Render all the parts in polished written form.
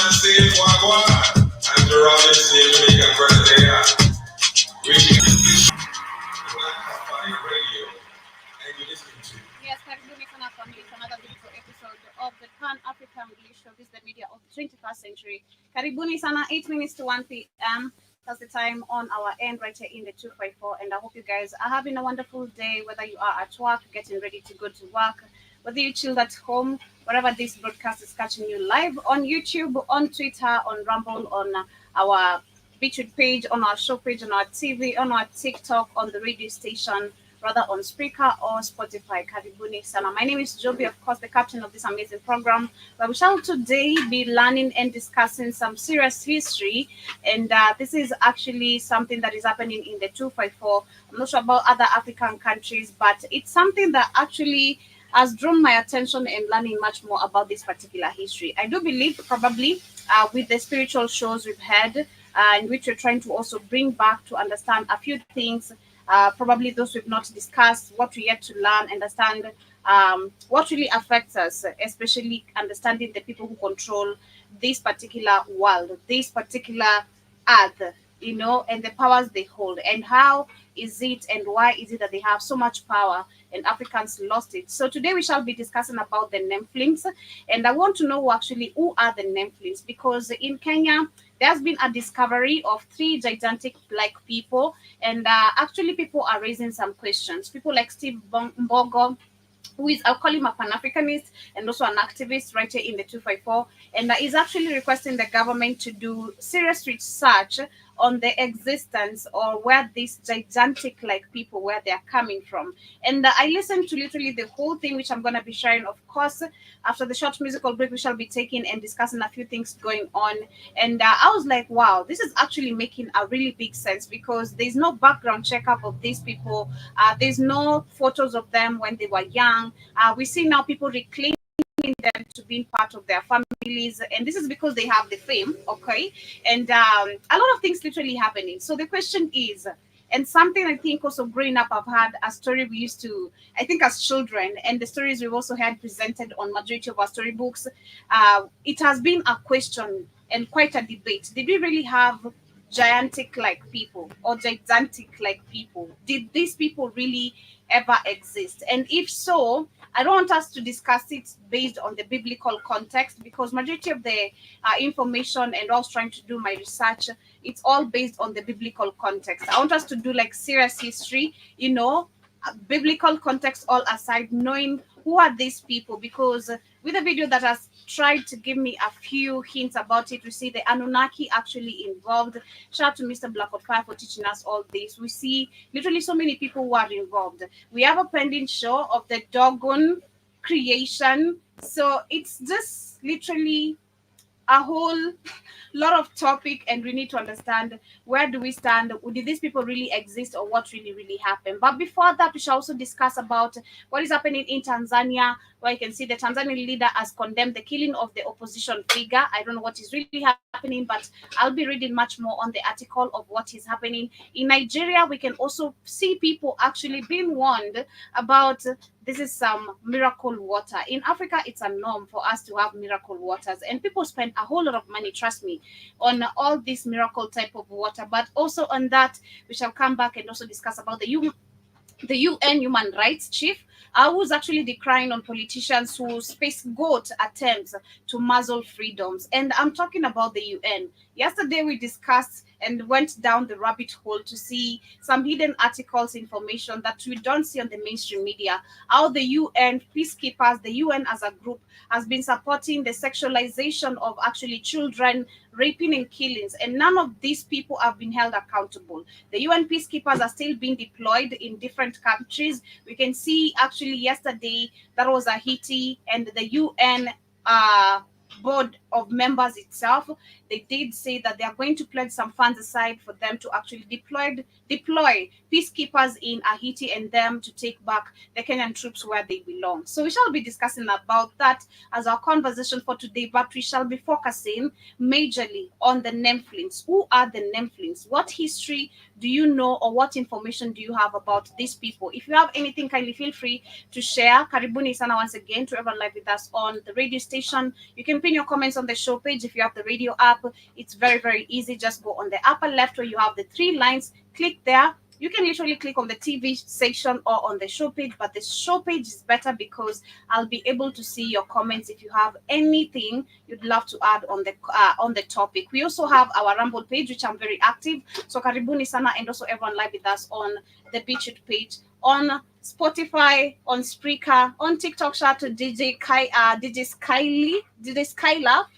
Yes, karibuni sana family to another beautiful episode of the Pan-African English Show. This is the media of the 21st century. Karibuni sana, 8 minutes to 1 p.m. That's the time on our end right here in the 254. And I hope you guys are having a wonderful day, whether you are at work, getting ready to go to work, whether you chilled at home, wherever this broadcast is catching you live on YouTube, on Twitter, on Rumble, on our featured page, on our show page, on our TV, on our TikTok, on the radio station, rather on Spreaker or Spotify. Karibuni sana. My name is Joby, of course, the captain of this amazing program, where we shall today be learning and discussing some serious history. And this is actually something that is happening in the 254. I'm not sure about other African countries, but it's something that actually has drawn my attention and learning much more about this particular history. I do believe probably with the spiritual shows we've had, in which we're trying to also bring back to understand a few things, probably those we've not discussed, what we yet to learn, understand what really affects us, especially understanding the people who control this particular world, this particular earth, and the powers they hold, and how is it and why is it that they have so much power and Africans lost it. So today we shall be discussing about the Nephilims, and I want to know actually who are the Nephilims, because in Kenya there's been a discovery of three gigantic like people, and actually people are raising some questions. People like Steve Mbogo, who is, I'll call him a Pan-Africanist and also an activist right here in the 254, and is actually requesting the government to do serious research on the existence or where these gigantic like people, where they are coming from. And I listened to literally the whole thing, which I'm going to be sharing, of course. After the short musical break, we shall be taking and discussing a few things going on. And I was like, wow, this is actually making a really big sense, because there's no background checkup of these people. There's no photos of them when they were young. We see now people reclaiming them to being part of their families, and this is because they have the fame, okay, and a lot of things literally happening. So the question is, and something I think also growing up, I've had a story we used to, I think as children, and the stories we've also had presented on majority of our storybooks, it has been a question and quite a debate. Did we really have gigantic like people or gigantic like people? Did these people really ever exist? And if so, I don't want us to discuss it based on the biblical context, because majority of the information and I was trying to do my research, it's all based on the biblical context. I want us to do like serious history, biblical context all aside, knowing who are these people, because with a video that has tried to give me a few hints about it, we see the Anunnaki actually involved. Shout out to Mr. Blackwood Fire for teaching us all this. We see literally so many people who are involved. We have a pending show of the Dogon creation. So it's just literally a whole lot of topic, and we need to understand where do we stand. Did these people really exist, or what really happened? But before that, we shall also discuss about what is happening in Tanzania, where you can see the Tanzanian leader has condemned the killing of the opposition figure. I don't know what is really happening, but I'll be reading much more on the article of what is happening in Nigeria. We can also see people actually being warned about this is some miracle water. In Africa, it's a norm for us to have miracle waters, and people spend a whole lot of money, trust me, on all this miracle type of water. But also on that, we shall come back and also discuss about the UN human rights chief, who's actually decrying on politicians who scapegoat attempts to muzzle freedoms. And I'm talking about the UN. Yesterday, we discussed and went down the rabbit hole to see some hidden articles, information that we don't see on the mainstream media. How the UN peacekeepers, the UN as a group, has been supporting the sexualization of actually children, raping and killings, and none of these people have been held accountable. The UN peacekeepers are still being deployed in different countries. We can see actually yesterday that was a Haiti, and the UN board of members itself, they did say that they are going to pledge some funds aside for them to actually deploy peacekeepers in Haiti, and them to take back the Kenyan troops where they belong. So we shall be discussing about that as our conversation for today, but we shall be focusing majorly on the Nephilims. Who are the Nephilims? What history do you know, or what information do you have about these people? If you have anything, kindly feel free to share. Karibuni sana once again to everyone live with us on the radio station. You can pin your comments on the show page. If you have the radio app, it's very, very easy. Just go on the upper left where you have the three lines, click there. You can literally click on the TV section or on the show page, but the show page is better because I'll be able to see your comments if you have anything you'd love to add on the topic. We also have our Rumble page, which I'm very active. So karibuni sana, and also everyone live with us on the Beachwood page, on Spotify, on Spreaker, on TikTok. Shout out to DJ Skyla,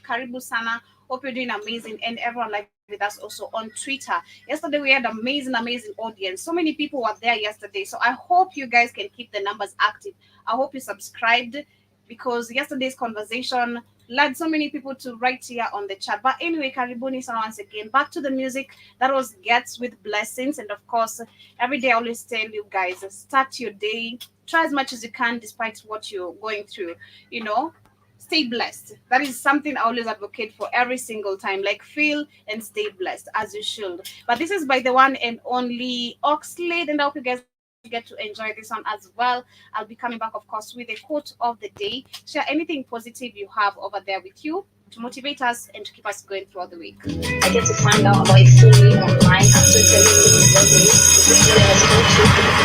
karibu sana. Hope you're doing amazing, and everyone live with us also on Twitter. Yesterday we had amazing audience. So many people were there yesterday. So I hope you guys can keep the numbers active. I hope you subscribed, because yesterday's conversation led so many people to write here on the chat. But anyway, karibuni sana once again. Back to the music. That was Gets with Blessings. And of course, every day I always tell you guys, start your day, try as much as you can despite what you're going through. You know, stay blessed. That is something I always advocate for every single time. Like, feel and stay blessed as you should. But this is by the one and only Oxlade, and I hope you guys get to enjoy this one as well. I'll be coming back, of course, with a quote of the day. Share anything positive you have over there with you to motivate us and to keep us going throughout the week. I get to find out about it fully online after telling me the way the people that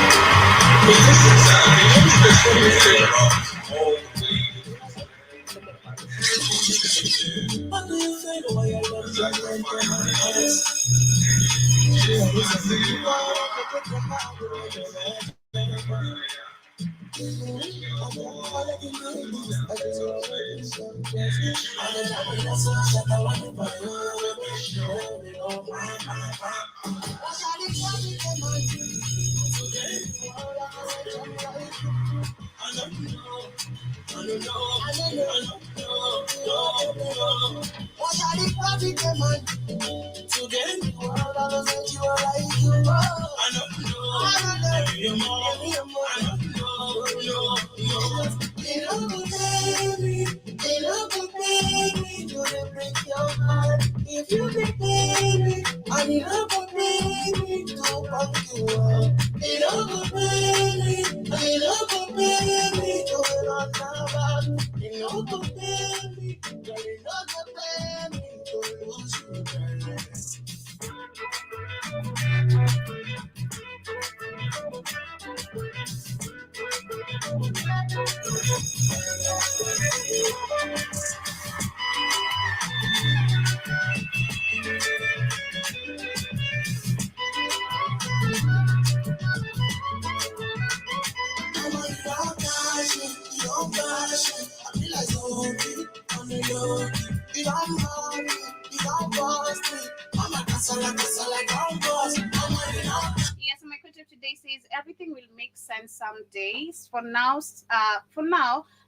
Yes, my quote of today says everything will make sense some days. For now,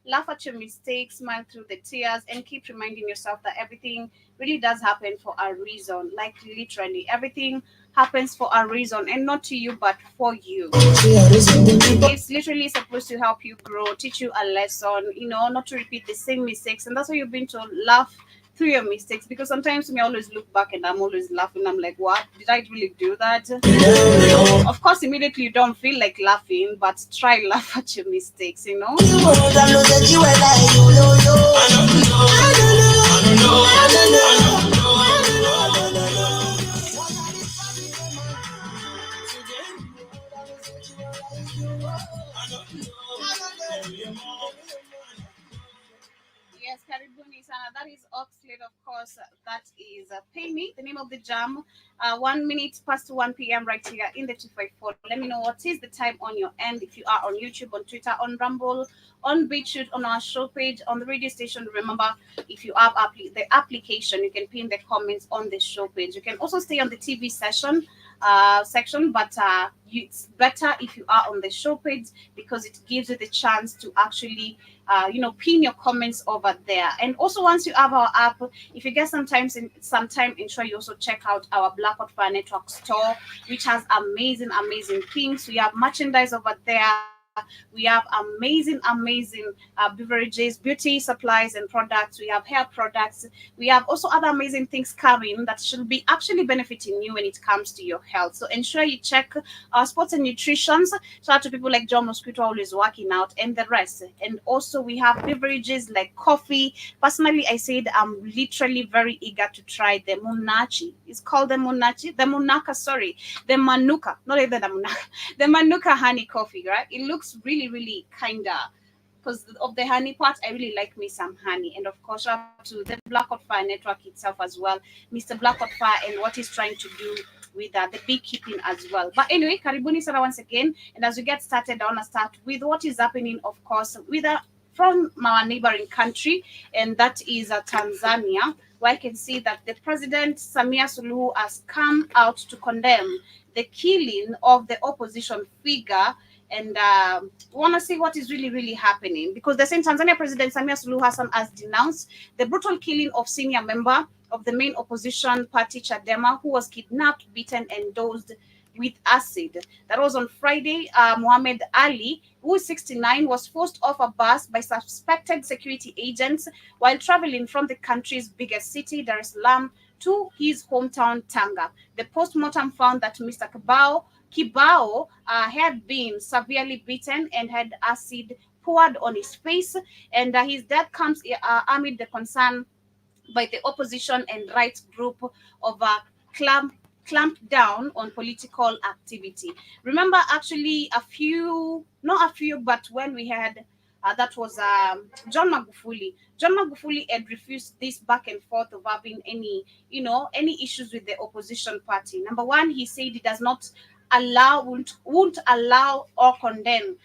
laugh at your mistakes, smile through the tears, and keep reminding yourself that everything really does happen for a reason. Like, literally, everything happens for a reason, and not to you, but for you. It's literally supposed to help you grow, teach you a lesson, not to repeat the same mistakes. And that's why you've been to laugh through your mistakes, because sometimes me, I always look back and I'm always laughing. I'm like, what? Did I really do that? Of course, immediately you don't feel like laughing, but try laugh at your mistakes. Yes, karibuni sana. That is Oxlade, of course. That is Pay Me, the name of the jam. 1 minute past 1 p.m. right here in the 254. Let me know what is the time on your end. If you are on YouTube, on Twitter, on Rumble, on Beachwood, on our show page, on the radio station. Remember, if you have the application, you can pin the comments on the show page. You can also stay on the TV section, but it's better if you are on the show page, because it gives you the chance to actually pin your comments over there. And also, once you have our app, if you get some time, ensure you also check out our Blackout Fire Network store, which has amazing things. We have merchandise over there. We have amazing beverages, beauty supplies and products. We have hair products. We have also other amazing things coming that should be actually benefiting you when it comes to your health. So ensure you check our sports and nutrition. Shout out to people like John Mosquito always working out and the rest. And also we have beverages like coffee. Personally, I said I'm literally very eager to try the munachi. It's called the munachi, the munaka, sorry, the manuka, not even the munaka, the manuka honey coffee, right? It looks really kinda, because of the honey part, I really like me some honey. And of course, shout out to the Black Hot Fire Network itself as well, Mr. Black Hot Fire, and what he's trying to do with the beekeeping as well. But anyway, karibuni sana once again. And as we get started, I want to start with what is happening, of course, with from our neighboring country, and that is Tanzania, where I can see that the president Samia Suluhu has come out to condemn the killing of the opposition figure. And want to see what is really happening, because the same Tanzania President Samia Suluhu Hassan has denounced the brutal killing of senior member of the main opposition party Chadema, who was kidnapped, beaten, and dosed with acid. That was on Friday. Muhammad Ali, who is 69, was forced off a bus by suspected security agents while traveling from the country's biggest city, Dar es Salaam, to his hometown, Tanga. The post-mortem found that Mr. Kibao had been severely beaten and had acid poured on his face, and his death comes amid the concern by the opposition and rights group of clamped down on political activity. Remember, actually, not a few, but when we had that was John Magufuli. John Magufuli had refused this back and forth of having any issues with the opposition party. Number one, he said he does not won't allow or condemn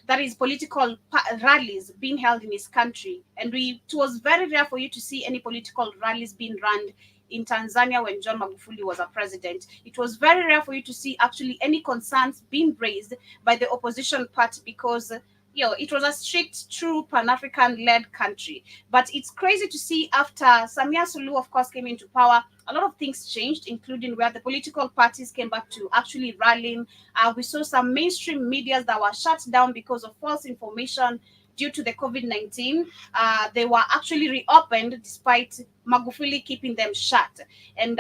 that is political rallies being held in his country. And it was very rare for you to see any political rallies being run in Tanzania when John Magufuli was a president. It was very rare for you to see actually any concerns being raised by the opposition party, because it was a strict, true Pan-African-led country. But it's crazy to see after Samia Suluhu, of course, came into power, a lot of things changed, including where the political parties came back to actually rallying. We saw some mainstream medias that were shut down because of false information due to the COVID-19. They were actually reopened despite Magufuli keeping them shut. And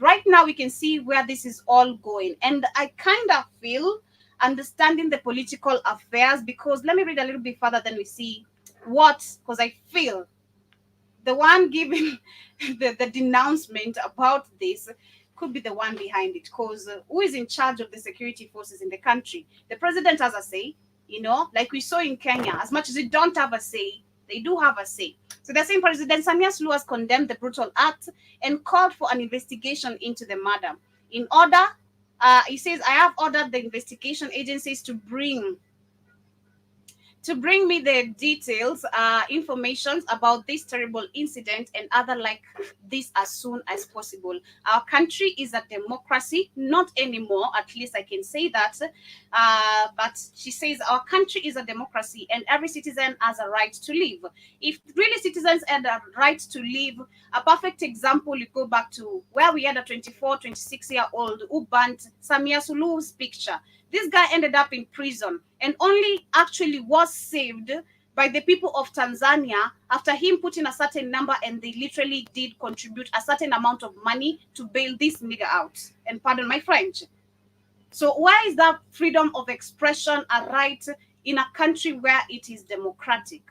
right now we can see where this is all going. And I kind of feel understanding the political affairs, because let me read a little bit further, then we see because I feel the one giving the denouncement about this could be the one behind it, because who is in charge of the security forces in the country? The president has a say, like we saw in Kenya. As much as they don't have a say, they do have a say. So the same President Samia Suluhu has condemned the brutal act and called for an investigation into the murder. In order, he says, I have ordered the investigation agencies to bring me the details, information about this terrible incident and other like this as soon as possible. Our country is a democracy, not anymore, at least I can say that. But she says our country is a democracy and every citizen has a right to live. If really citizens had a right to live, a perfect example, you go back to where we had a 24, 26-year-old who burnt Samia Suluhu's picture. This guy ended up in prison and only actually was saved by the people of Tanzania after him putting a certain number, and they literally did contribute a certain amount of money to bail this nigga out. And pardon my French. So why is that freedom of expression a right in a country where it is democratic?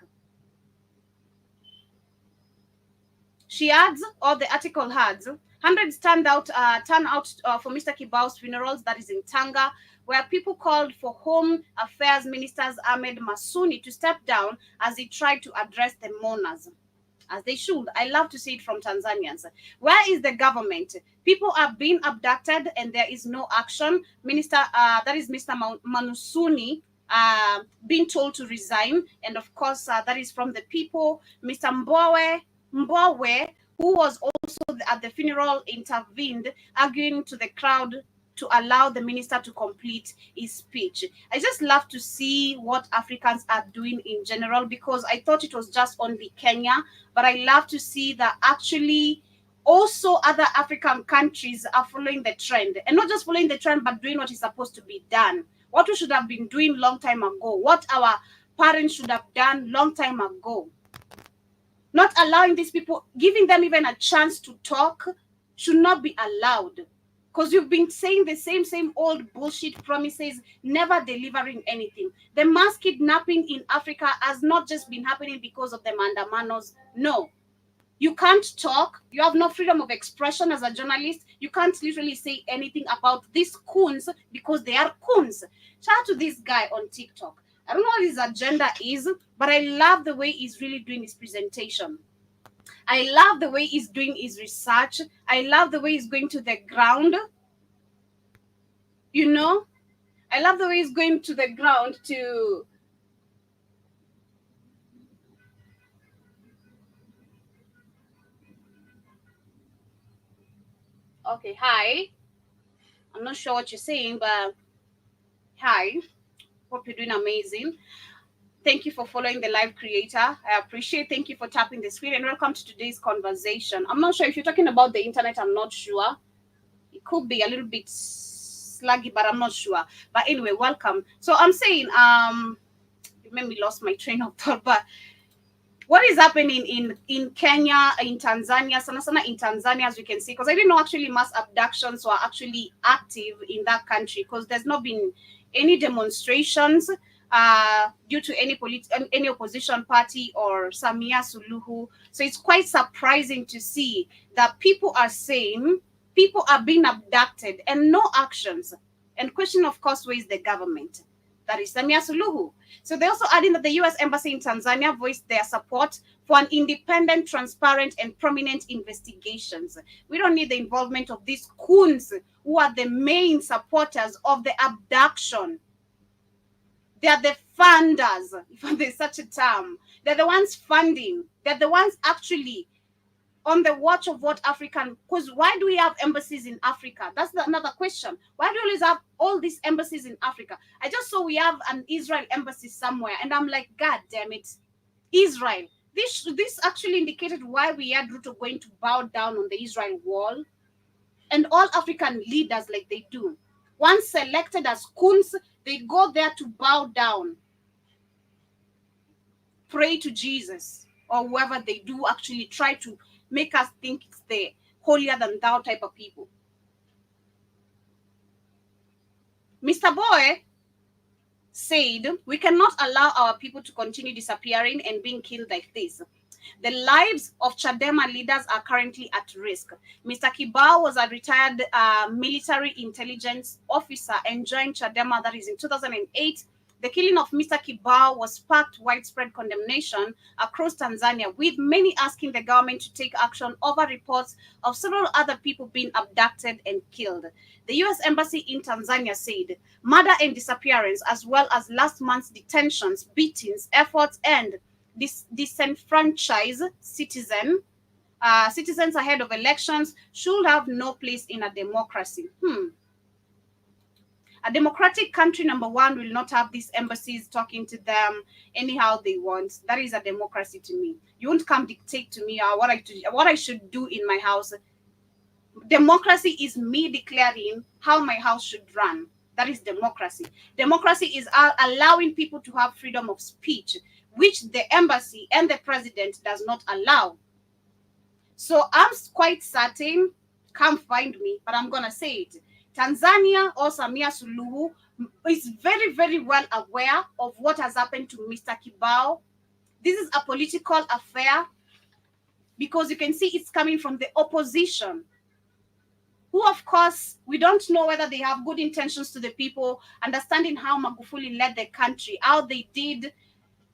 She adds, or the article adds, hundreds turned out for Mr. Kibao's funerals, that is in Tanga, where people called for Home Affairs Minister Ahmed Masuni to step down as he tried to address the mourners, as they should. I love to see it from Tanzanians. Where is the government? People are being abducted and there is no action. That is Mr. Manusuni, being told to resign. And of course, that is from the people. Mr. Mbowe, who was also at the funeral, intervened, arguing to the crowd to allow the minister to complete his speech. I just love to see what Africans are doing in general, because I thought it was just only Kenya, but I love to see that actually also other African countries are following the trend, and not just following the trend, but doing what is supposed to be done. what we should have been doing long time ago, what our parents should have done long time ago. Not allowing these people, giving them even a chance to talk, should not be allowed. Because you've been saying the same old bullshit promises, never delivering anything. The mass kidnapping in Africa has not just been happening because of the Mandamanos. No. You can't talk. You have no freedom of expression as a journalist. You can't literally say anything about these coons because they are coons. Shout out to this guy on TikTok. I don't know what his agenda is, but I love the way he's really doing his presentation. I love the way he's doing his research. I love the way he's going to the ground. You know, I love the way he's going to the ground to... Okay, hi. I'm not sure what you're saying, but hi. Hope you're doing amazing. Thank you for following the live creator. I appreciate. Thank you for tapping the screen, and welcome to today's conversation. I'm not sure if you're talking about the internet. I'm not sure. It could be a little bit sluggy, but I'm not sure. But anyway, welcome. So I'm saying, it made me lost my train of thought, but what is happening in Kenya, in Tanzania, sana in Tanzania, as you can see, because I didn't know actually mass abductions were actually active in that country, because there's not been any demonstrations due to any opposition party or Samia Suluhu. So it's quite surprising to see that people are saying people are being abducted and no actions. And question, of course, where is the government? That is Samia Suluhu. So they also adding that the U.S. Embassy in Tanzania voiced their support for an independent, transparent, and prominent investigations. We don't need the involvement of these coons who are the main supporters of the abduction. They are the funders, if there's such a term. They're the ones funding. They're the ones actually on the watch of what African, because why do we have embassies in Africa? That's another question. Why do we always have all these embassies in Africa? I just saw we have an Israel embassy somewhere, and I'm like, God damn it, Israel. This actually indicated why we had Ruto going to bow down on the Israel wall, and all African leaders like they do. Once selected as coons, they go there to bow down, pray to Jesus, or whoever they do actually try to make us think it's the holier than thou type of people. Mr. Boy said, we cannot allow our people to continue disappearing and being killed like this. The lives of Chadema leaders are currently at risk. Mr. Kibao was a retired military intelligence officer and joined Chadema, that is in 2008. The killing of Mr. Kibao was sparked widespread condemnation across Tanzania, with many asking the government to take action over reports of several other people being abducted and killed. The U.S. Embassy in Tanzania said murder and disappearance, as well as last month's detentions, beatings, efforts, and disenfranchised citizens ahead of elections should have no place in a democracy. A democratic country, number one, will not have these embassies talking to them anyhow they want. That is a democracy to me. You won't come dictate to me what I should do in my house. Democracy is me declaring how my house should run. That is democracy. Democracy is allowing people to have freedom of speech, which the embassy and the president does not allow. So I'm quite certain, come find me, but I'm going to say it. Tanzania or Samia Suluhu is very, very well aware of what has happened to Mr. Kibao. This is a political affair because you can see it's coming from the opposition, who, of course, we don't know whether they have good intentions to the people, understanding how Magufuli led the country, how they did.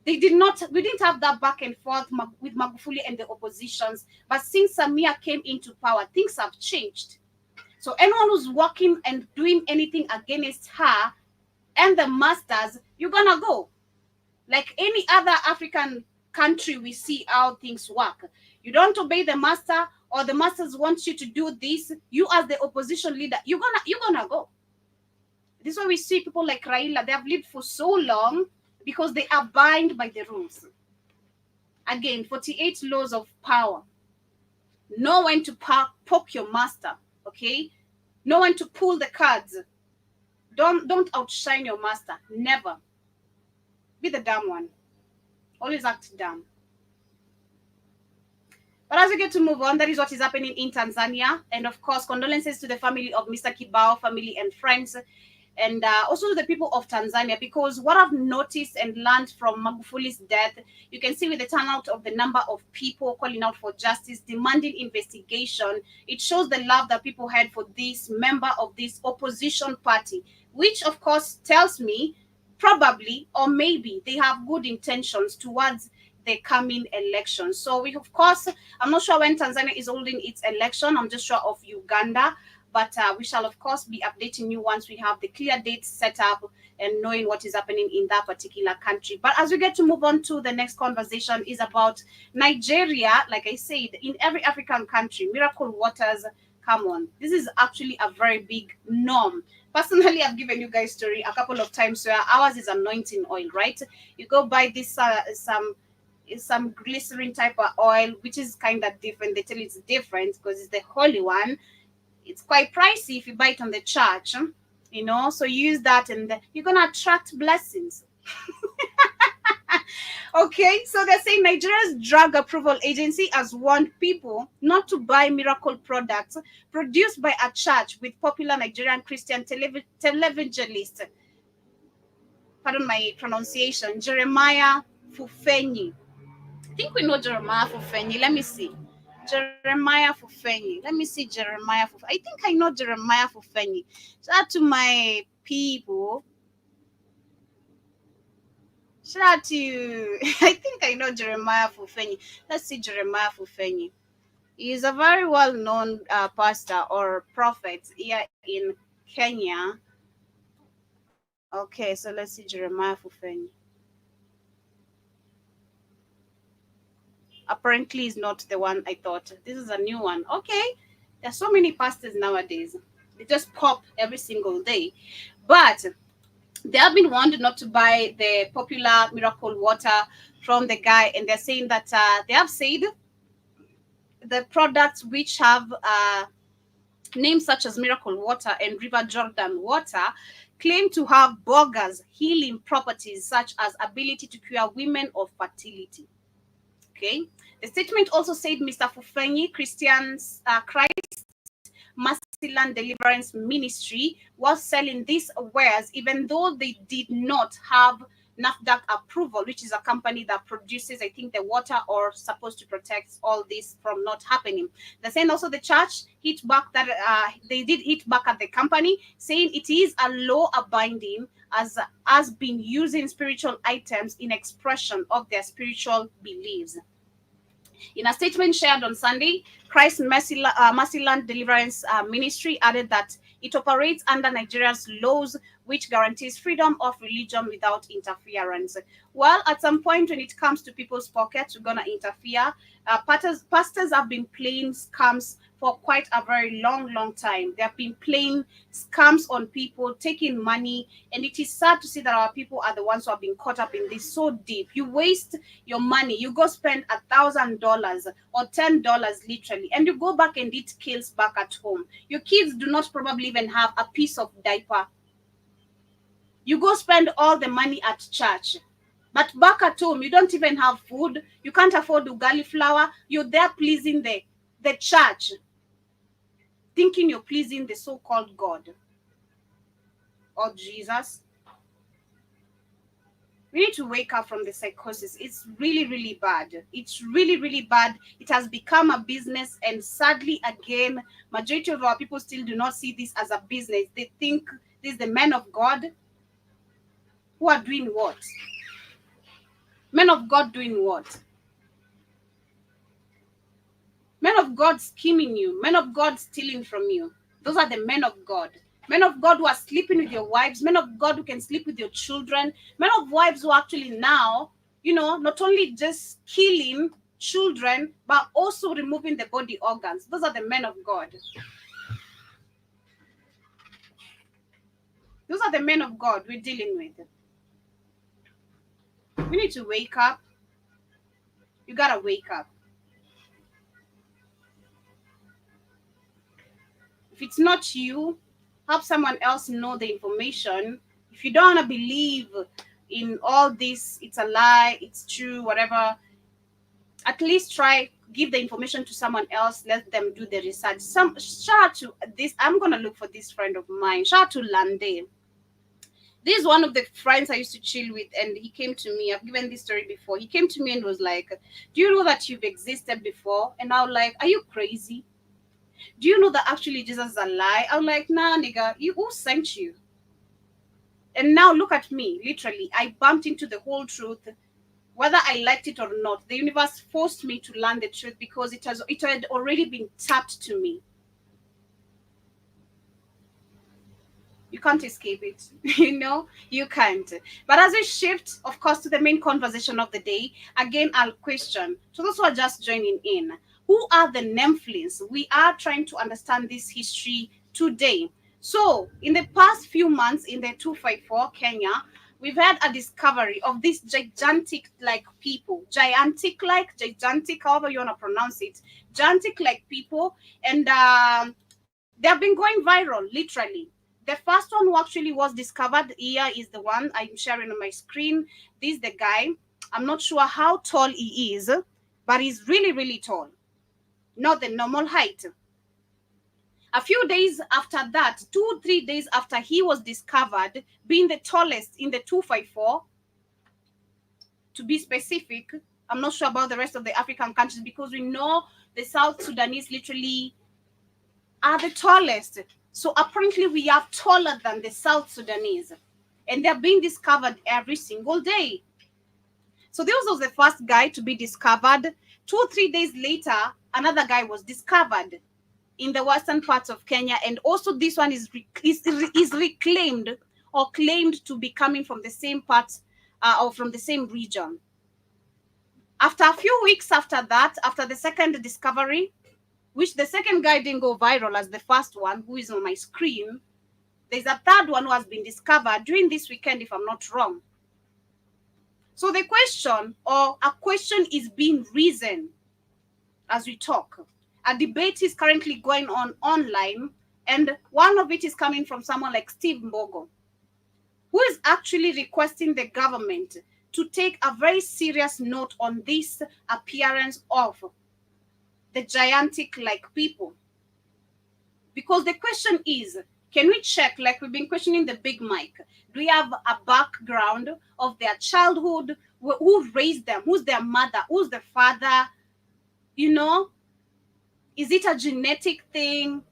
We didn't have that back and forth with Magufuli and the oppositions. But since Samia came into power, things have changed. So anyone who's working and doing anything against her and the masters, you're going to go. Like any other African country, we see how things work. You don't obey the master, or the masters want you to do this. You as the opposition leader, you're gonna go. This is why we see people like Raila. They have lived for so long because they abide by the rules. Again, 48 laws of power. Know when to poke your master, okay? Know when to pull the cards. Don't outshine your master. Never. Be the dumb one. Always act dumb. But as we get to move on, that is what is happening in Tanzania. And of course, condolences to the family of Mr. Kibao, family and friends, and also to the people of Tanzania, because what I've noticed and learned from Magufuli's death, you can see with the turnout of the number of people calling out for justice, demanding investigation, it shows the love that people had for this member of this opposition party, which of course tells me probably or maybe they have good intentions towards the coming election. So we, of course, I'm not sure when Tanzania is holding its election. I'm just sure of Uganda. But we shall, of course, be updating you once we have the clear dates set up and knowing what is happening in that particular country. But as we get to move on to the next conversation is about Nigeria. Like I said, in every African country, miracle waters come on. This is actually a very big norm. Personally, I've given you guys story a couple of times where ours is anointing oil, right? You go buy this some glycerin type of oil, which is kind of different. They tell you it's different because it's the holy one. It's quite pricey if you buy it on the church, so use that and you're gonna attract blessings. Okay, so they're saying Nigeria's drug approval agency has warned people not to buy miracle products produced by a church with popular Nigerian Christian televangelist, pardon my pronunciation, Jeremiah Fufenyi. I think we know Jeremiah Fufenyi. Let me see. Jeremiah Fufenyi. Let me see Jeremiah Fufenyi. I think I know Jeremiah Fufenyi. Shout out to my people. Shout out to, I think I know Jeremiah Fufenyi. Let's see Jeremiah Fufenyi. He is a very well-known pastor or prophet here in Kenya. Okay, so let's see Jeremiah Fufenyi. Apparently is not the one I thought. This is a new one. Okay. There's so many pastors nowadays. They just pop every single day. But they have been warned not to buy the popular miracle water from the guy. And they're saying that they have said the products which have names such as miracle water and river Jordan water claim to have bogus healing properties such as ability to cure women of fertility. Okay. The statement also said Mr. Fufenyi, Christ Mercyland Deliverance Ministry, was selling these wares even though they did not have NAFDAC approval, which is a company that produces, I think, the water or supposed to protect all this from not happening. They're saying also the church hit back that they did hit back at the company, saying it is a law abiding as been using spiritual items in expression of their spiritual beliefs. In a statement shared on Sunday, Christ Mercyland Deliverance Ministry added that it operates under Nigeria's laws, which guarantees freedom of religion without interference. Well, at some point when it comes to people's pockets, we're going to interfere. Pastors have been playing scams for quite a very long time. They have been playing scams on people, taking money, and it is sad to see that our people are the ones who have been caught up in this so deep. You waste your money, you go spend $1,000 or $10 literally, and you go back and eat kills back at home. Your kids do not probably even have a piece of diaper. You go spend all the money at church. But back at home, you don't even have food. You can't afford ugali flour. You're there pleasing the church, thinking you're pleasing the so-called God or Jesus. We need to wake up from the psychosis. It's really bad. It's really bad. It has become a business, and sadly, again, majority of our people still do not see this as a business. They think this is the men of God who are doing what? Men of God doing what? Men of God scheming you. Men of God stealing from you. Those are the men of God. Men of God who are sleeping with your wives. Men of God who can sleep with your children. Men of wives who are actually now, not only just killing children, but also removing the body organs. Those are the men of God. Those are the men of God we're dealing with. We need to wake up. You gotta wake up. If it's not you, help someone else know the information. If you don't want to believe in all this, it's a lie, it's true, whatever, at least try give the information to someone else, let them do the research. Some shout out to this, I'm gonna look for this friend of mine. Shout out to Lande. This is one of the friends I used to chill with, and he came to me. I've given this story before. He came to me and was like, "Do you know that you've existed before?" And I was like, "Are you crazy? Do you know that actually Jesus is a lie?" I'm like, "Nah, nigga, who sent you?" And now look at me. Literally, I bumped into the whole truth, whether I liked it or not. The universe forced me to learn the truth because it had already been tapped to me. You can't escape it. You can't. But as we shift, of course, to the main conversation of the day, again, I'll question to those who are just joining in, who are the Nephilims? We are trying to understand this history today. So, in the past few months in the 254 Kenya, we've had a discovery of these gigantic-like people. Gigantic, however you want to pronounce it. Gigantic-like people. And they have been going viral, literally. The first one who actually was discovered here is the one I'm sharing on my screen. This is the guy. I'm not sure how tall he is, but he's really, really tall. Not the normal height. A few days after that, 2-3 days after he was discovered, being the tallest in the 254, to be specific, I'm not sure about the rest of the African countries because we know the South Sudanese literally are the tallest. So apparently we are taller than the South Sudanese. And they're being discovered every single day. So this was the first guy to be discovered. 2-3 days later, another guy was discovered in the western parts of Kenya. And also this one is reclaimed or claimed to be coming from the same parts or from the same region. After a few weeks after that, after the second discovery, which the second guy didn't go viral as the first one, who is on my screen, there's a third one who has been discovered during this weekend, if I'm not wrong. So the question, or a question, is being risen as we talk. A debate is currently going on online, and one of it is coming from someone like Steve Mbogo, who is actually requesting the government to take a very serious note on this appearance of the gigantic-like people. Because the question is, can we check, like we've been questioning the Big Mike, do we have a background of their childhood? Who raised them? Who's their mother? Who's the father? Is it a genetic thing?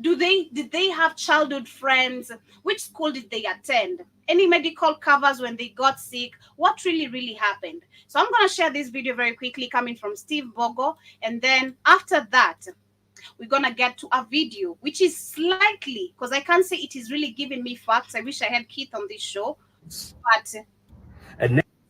Did they have childhood friends? Which school did they attend? Any medical covers when they got sick? What really happened? So I'm going to share this video very quickly coming from Steve Bogo. And then after that, we're going to get to a video, which is slightly, because I can't say it is really giving me facts. I wish I had Keith on this show. But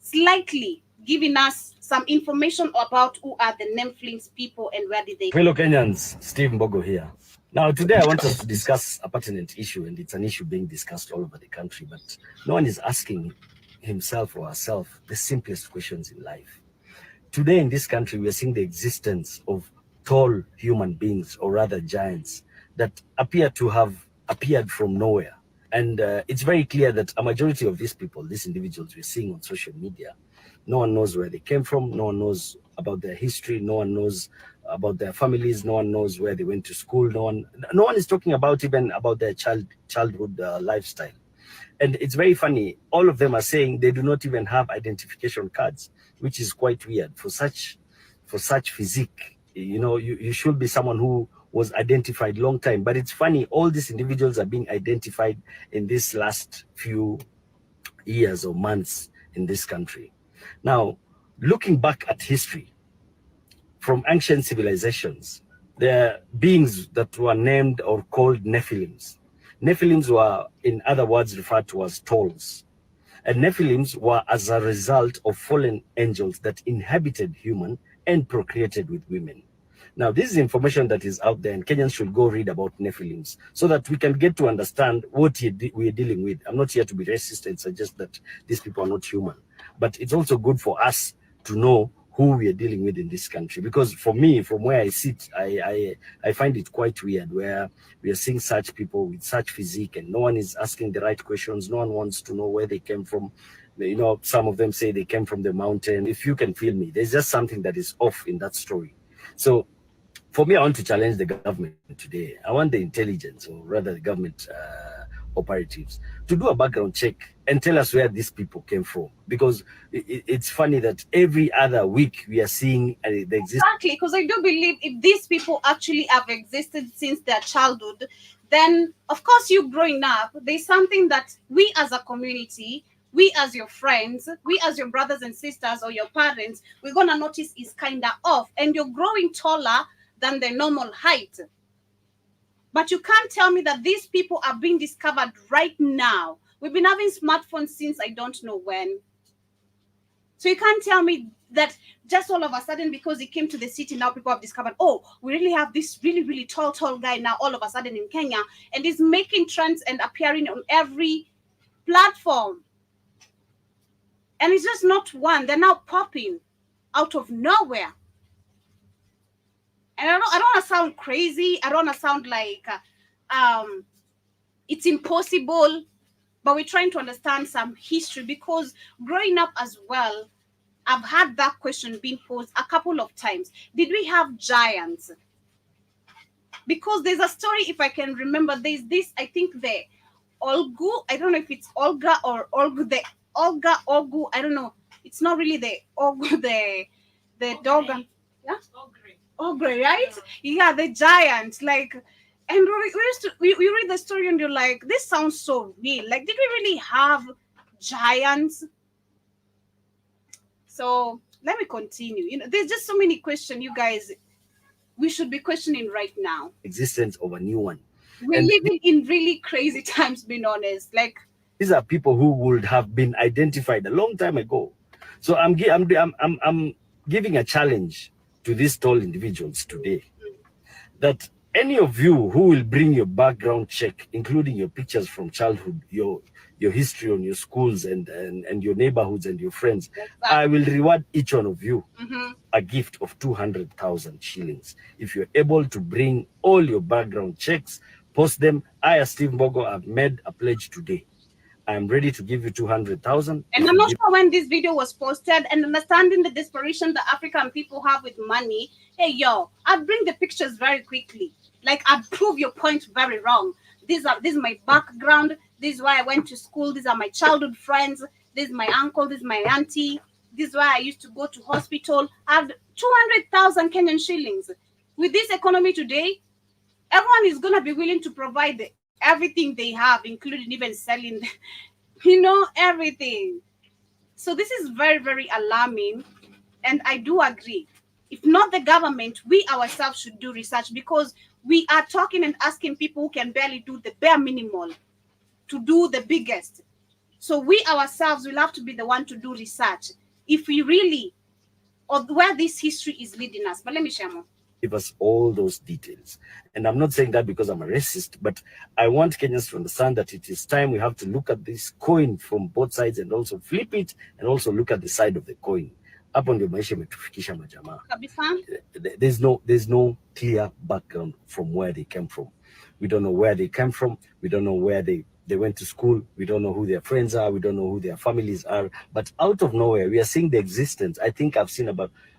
slightly giving us some information about who are the Nephilims people and where did they... Fellow Kenyans, Steve Mbogo here. Now, today I want us to discuss a pertinent issue, and it's an issue being discussed all over the country, but no one is asking himself or herself the simplest questions in life. Today in this country, we are seeing the existence of tall human beings, or rather giants, that appear to have appeared from nowhere. And it's very clear that a majority of these people, these individuals we're seeing on social media, no one knows where they came from, no one knows about their history, no one knows about their families, no one knows where they went to school, no one is talking about even about their childhood lifestyle. And it's very funny, all of them are saying they do not even have identification cards, which is quite weird for such physique. You should be someone who was identified long time. But it's funny, all these individuals are being identified in this last few years or months in this country. Now, looking back at history, from ancient civilizations, there are beings that were named or called Nephilims. Nephilims were, in other words, referred to as trolls. And Nephilims were as a result of fallen angels that inhabited human and procreated with women. Now, this is information that is out there, and Kenyans should go read about Nephilims so that we can get to understand what we're dealing with. I'm not here to be racist and suggest that these people are not human, but it's also good for us to know who we are dealing with in this country. Because for me, from where I sit, I find it quite weird where we are seeing such people with such physique and no one is asking the right questions. No one wants to know where they came from. You know, some of them say they came from the mountain. If you can feel me, there's just something that is off in that story. So for me, I want to challenge the government today. I want the intelligence, or rather the government operatives, to do a background check and tell us where these people came from. Because it's funny that every other week we are seeing the existence. Exactly, because I do believe if these people actually have existed since their childhood, then of course you growing up, there's something that we as a community, we as your friends, we as your brothers and sisters or your parents, we're gonna notice is kind of off, and you're growing taller than the normal height. But you can't tell me that these people are being discovered right now. We've been having smartphones since I don't know when. So you can't tell me that just all of a sudden, because he came to the city, now people have discovered, oh, we really have this really, really tall guy now all of a sudden in Kenya, and he's making trends and appearing on every platform. And it's just not one. They're now popping out of nowhere. And I don't want to sound crazy. I don't want to sound like it's impossible. But we're trying to understand some history, because growing up as well, I've had that question being posed a couple of times. Did we have giants? Because there's a story, if I can remember, there's this, I think the Olgu, I don't know if it's Olga or Olgu, the Olga, Olgu, I don't know. It's not really the Olgu, the dog. Yeah? Ogre, right? Yeah, the giant. Like, and we used to we read the story and you're like, this sounds so real. Like, did we really have giants? So let me continue. You know, there's just so many questions, you guys, we should be questioning right now. Existence of a new one. We're living in really crazy times, being honest. Like, these are people who would have been identified a long time ago. So I'm giving a challenge to these tall individuals today, that any of you who will bring your background check, including your pictures from childhood, your history on your schools and your neighborhoods and your friends, I will reward each one of you a gift of 200,000 shillings. If you're able to bring all your background checks, post them. I, as Steve Mbogo, have made a pledge today. I'm ready to give you 200,000. And I'm not sure when this video was posted, and understanding the desperation the African people have with money. Hey, yo, I'd bring the pictures very quickly. Like, I'd prove your point very wrong. This is my background. This is why I went to school. These are my childhood friends. This is my uncle. This is my auntie. This is why I used to go to hospital. I have 200,000 Kenyan shillings. With this economy today, everyone is going to be willing to provide everything they have, including even selling, you know, everything. So this is very, very alarming. And I do agree. If not the government, we ourselves should do research, because we are talking and asking people who can barely do the bare minimal to do the biggest. So we ourselves will have to be the one to do research if we really, or where this history is leading us. But let me share more. Give us all those details. And I'm not saying that because I'm a racist, but I want Kenyans to understand that it is time we have to look at this coin from both sides and also flip it and also look at the side of the coin. Hapo ndio maisha imetufikisha majamaa. There's no clear background from where they came from. We don't know where they came from. We don't know where they went to school. We don't know who their friends are. We don't know who their families are. But out of nowhere, we are seeing the existence. I think I've seen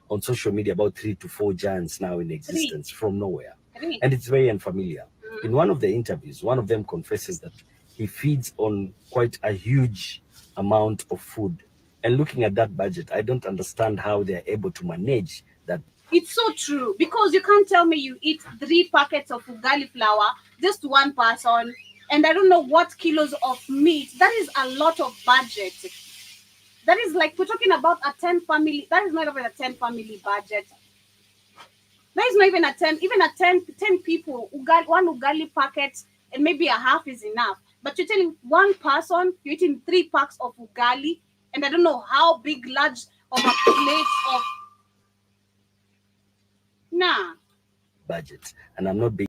on social media about 3 to 4 giants now in existence from nowhere. And it's very unfamiliar. In one of the interviews, one of them confesses that he feeds on quite a huge amount of food. And looking at that budget, I don't understand how they're able to manage that. It's so true, because you can't tell me you eat 3 packets of ugali flour, just one person, and I don't know what kilos of meat. That is a lot of budget. That is like, we're talking about a 10 family. That is not even a 10 family budget. That is not even a 10, even a 10 people, one ugali packet, and maybe a half is enough. But you're telling one person, you're eating 3 packs of ugali, and I don't know how big, large of a plate of budget. And I'm not being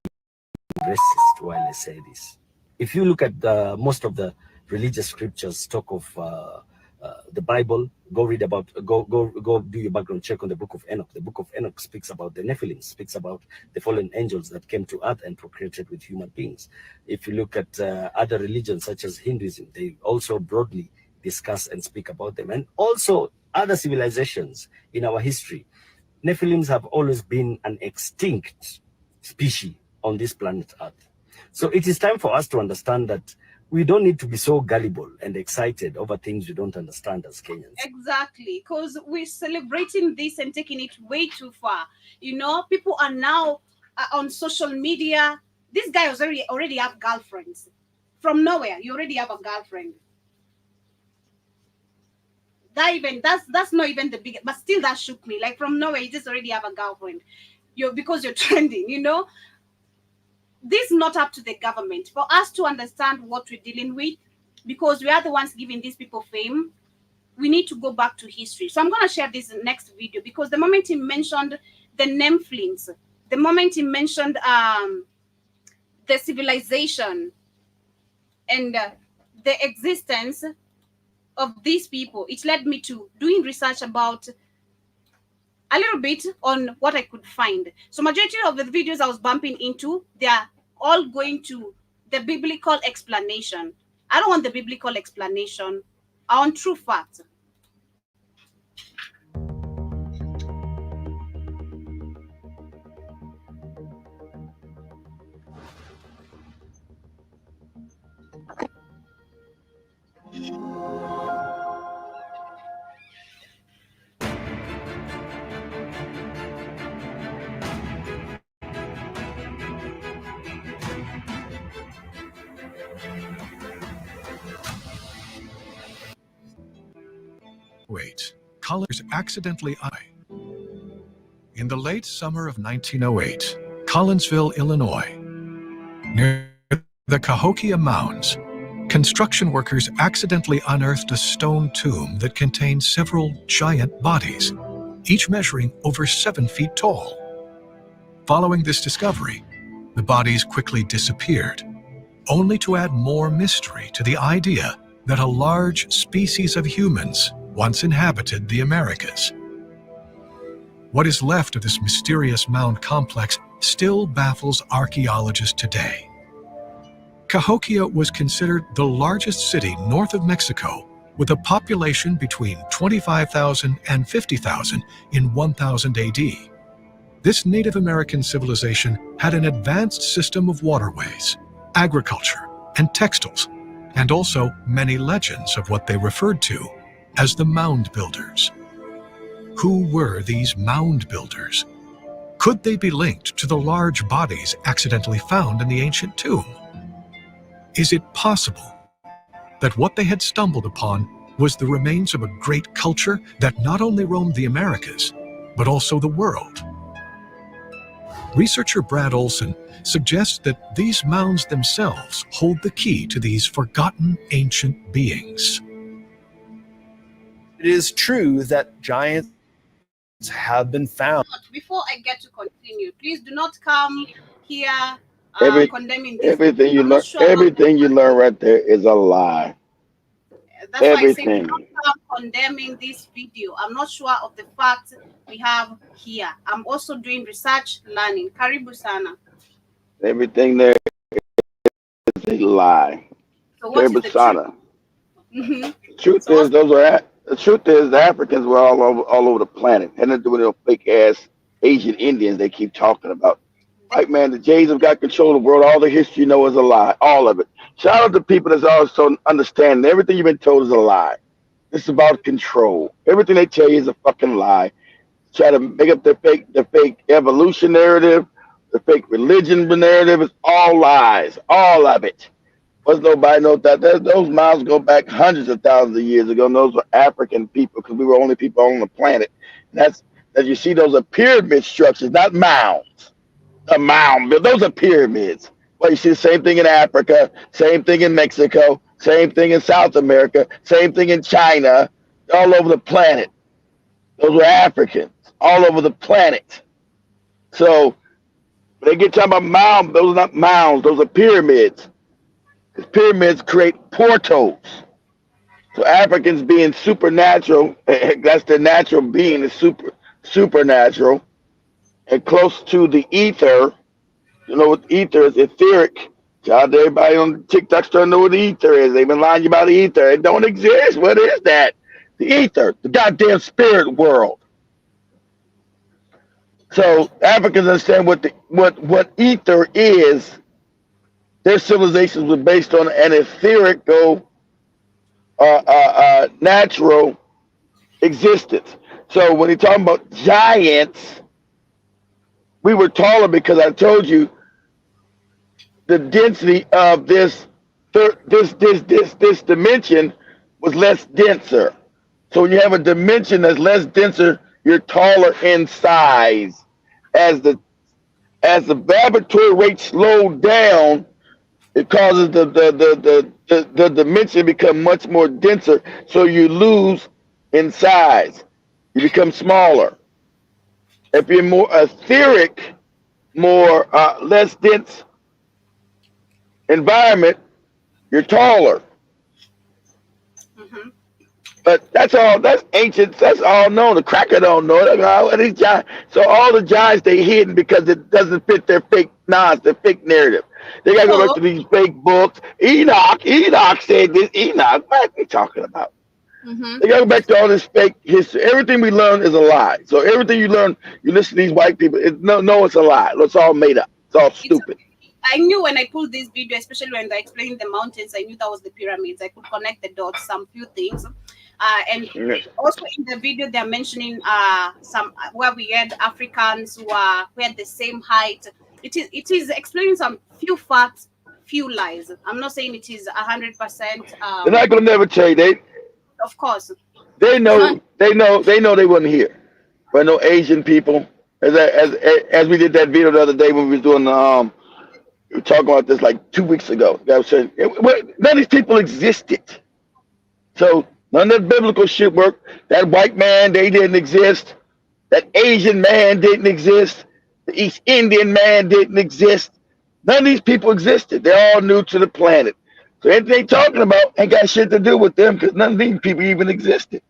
racist while I say this. If you look at most of the religious scriptures talk of the Bible, Go read about, go do your background check on the book of Enoch. The book of Enoch speaks about the Nephilims, speaks about the fallen angels that came to earth and procreated with human beings. If you look at other religions such as Hinduism, they also broadly discuss and speak about them. And also other civilizations in our history. Nephilims have always been an extinct species on this planet Earth. So it is time for us to understand that we don't need to be so gullible and excited over things we don't understand as Kenyans. Exactly, because we're celebrating this and taking it way too far. You know, people are now on social media. This guy was already have girlfriends. From nowhere, you already have a girlfriend. That's not even the biggest, but still that shook me. Like from nowhere, you just already have a girlfriend. Because you're trending, you know. This is not up to the government for us to understand what we're dealing with, because we are the ones giving these people fame. We need to go back to history. So I'm going to share this next video, because the moment he mentioned the Nephilims, the moment he mentioned the civilization and the existence of these people, it led me to doing research about a little bit on what I could find. So majority of the videos I was bumping into, they are all going to the biblical explanation. I don't want the biblical explanation. I want true facts. Wait, colors accidentally In the late summer of 1908, Collinsville, Illinois, near the Cahokia Mounds, construction workers accidentally unearthed a stone tomb that contained several giant bodies, each measuring over 7 feet tall. Following this discovery, the bodies quickly disappeared, only to add more mystery to the idea that a large species of humans once inhabited the Americas. What is left of this mysterious mound complex still baffles archaeologists today. Cahokia was considered the largest city north of Mexico, with a population between 25,000 and 50,000 in 1000 AD. This Native American civilization had an advanced system of waterways, agriculture, and textiles, and also many legends of what they referred to as the mound builders. Who were these mound builders? Could they be linked to the large bodies accidentally found in the ancient tomb? Is it possible that what they had stumbled upon was the remains of a great culture that not only roamed the Americas, but also the world? Researcher Brad Olson suggests that these mounds themselves hold the key to these forgotten ancient beings. It is true that giants have been found. Before I get to continue, please do not come here condemning this. Everything you learn, everything you learn right there is a lie. That's why I say do not come condemning this video. I'm not sure of the facts we have here. I'm also doing research, learning. Karibu sana. Everything there is a lie. So what is the truth? The truth is, the truth is the Africans were all over the planet. Had nothing to do with those fake ass Asian Indians they keep talking about. Right, man, the Jays have got control of the world. All the history you know is a lie. All of it. Shout out to people that's also understanding everything you've been told is a lie. It's about control. Everything they tell you is a fucking lie. Try to make up the fake evolution narrative, the fake religion narrative. It's all lies. All of it. Was nobody know that those mounds go back hundreds of thousands of years ago. And those were African people because we were only people on the planet. And that's that you see those are pyramid structures, not mounds. A mound, those are pyramids. Well, you see the same thing in Africa, same thing in Mexico, same thing in South America, same thing in China, all over the planet. Those were Africans, all over the planet. So when they get talking about mounds, those are not mounds, those are pyramids. Because pyramids create portals. So Africans being supernatural, that's their natural being is supernatural and close to the ether. You know what ether is? Etheric. Shout out to everybody on TikTok starting to know what the ether is. They've been lying you about the ether. It don't exist. What is that? The ether, the goddamn spirit world. So Africans understand what ether is. Their civilizations were based on an etherical, natural existence. So when you're talking about giants, we were taller because I told you the density of this dimension was less denser. So when you have a dimension that's less denser, you're taller in size. As the vibratory rate slowed down, it causes the dimension to become much more denser. So you lose in size. You become smaller. If you're more etheric, more less dense environment, you're taller. Mm-hmm. But that's all. That's ancient. That's all known. The cracker don't know it. These giants. So all the giants they hidden because it doesn't fit their fake their fake narrative. They gotta go back to these fake books. Enoch said this. Enoch, what are we talking about? Mm-hmm. They gotta go back to all this fake history. Everything we learn is a lie. So everything you learn, you listen to these white people. It's a lie. It's all made up. It's all stupid. I knew when I pulled this video, especially when they explained the mountains, I knew that was the pyramids. I could connect the dots, some few things. And also in the video, they're mentioning some where we had Africans who had the same height. It is explaining some few facts, few lies. I'm not saying it is 100%. They're not gonna never tell you. Of course. They know they wasn't here. But no Asian people. As we did that video the other day when we was doing we were talking about this like 2 weeks ago. I was saying none of these people existed. So none of that biblical shit worked. That white man, they didn't exist. That Asian man didn't exist. The East Indian man didn't exist. None of these people existed. They're all new to the planet. So anything they talking about ain't got shit to do with them because none of these people even existed.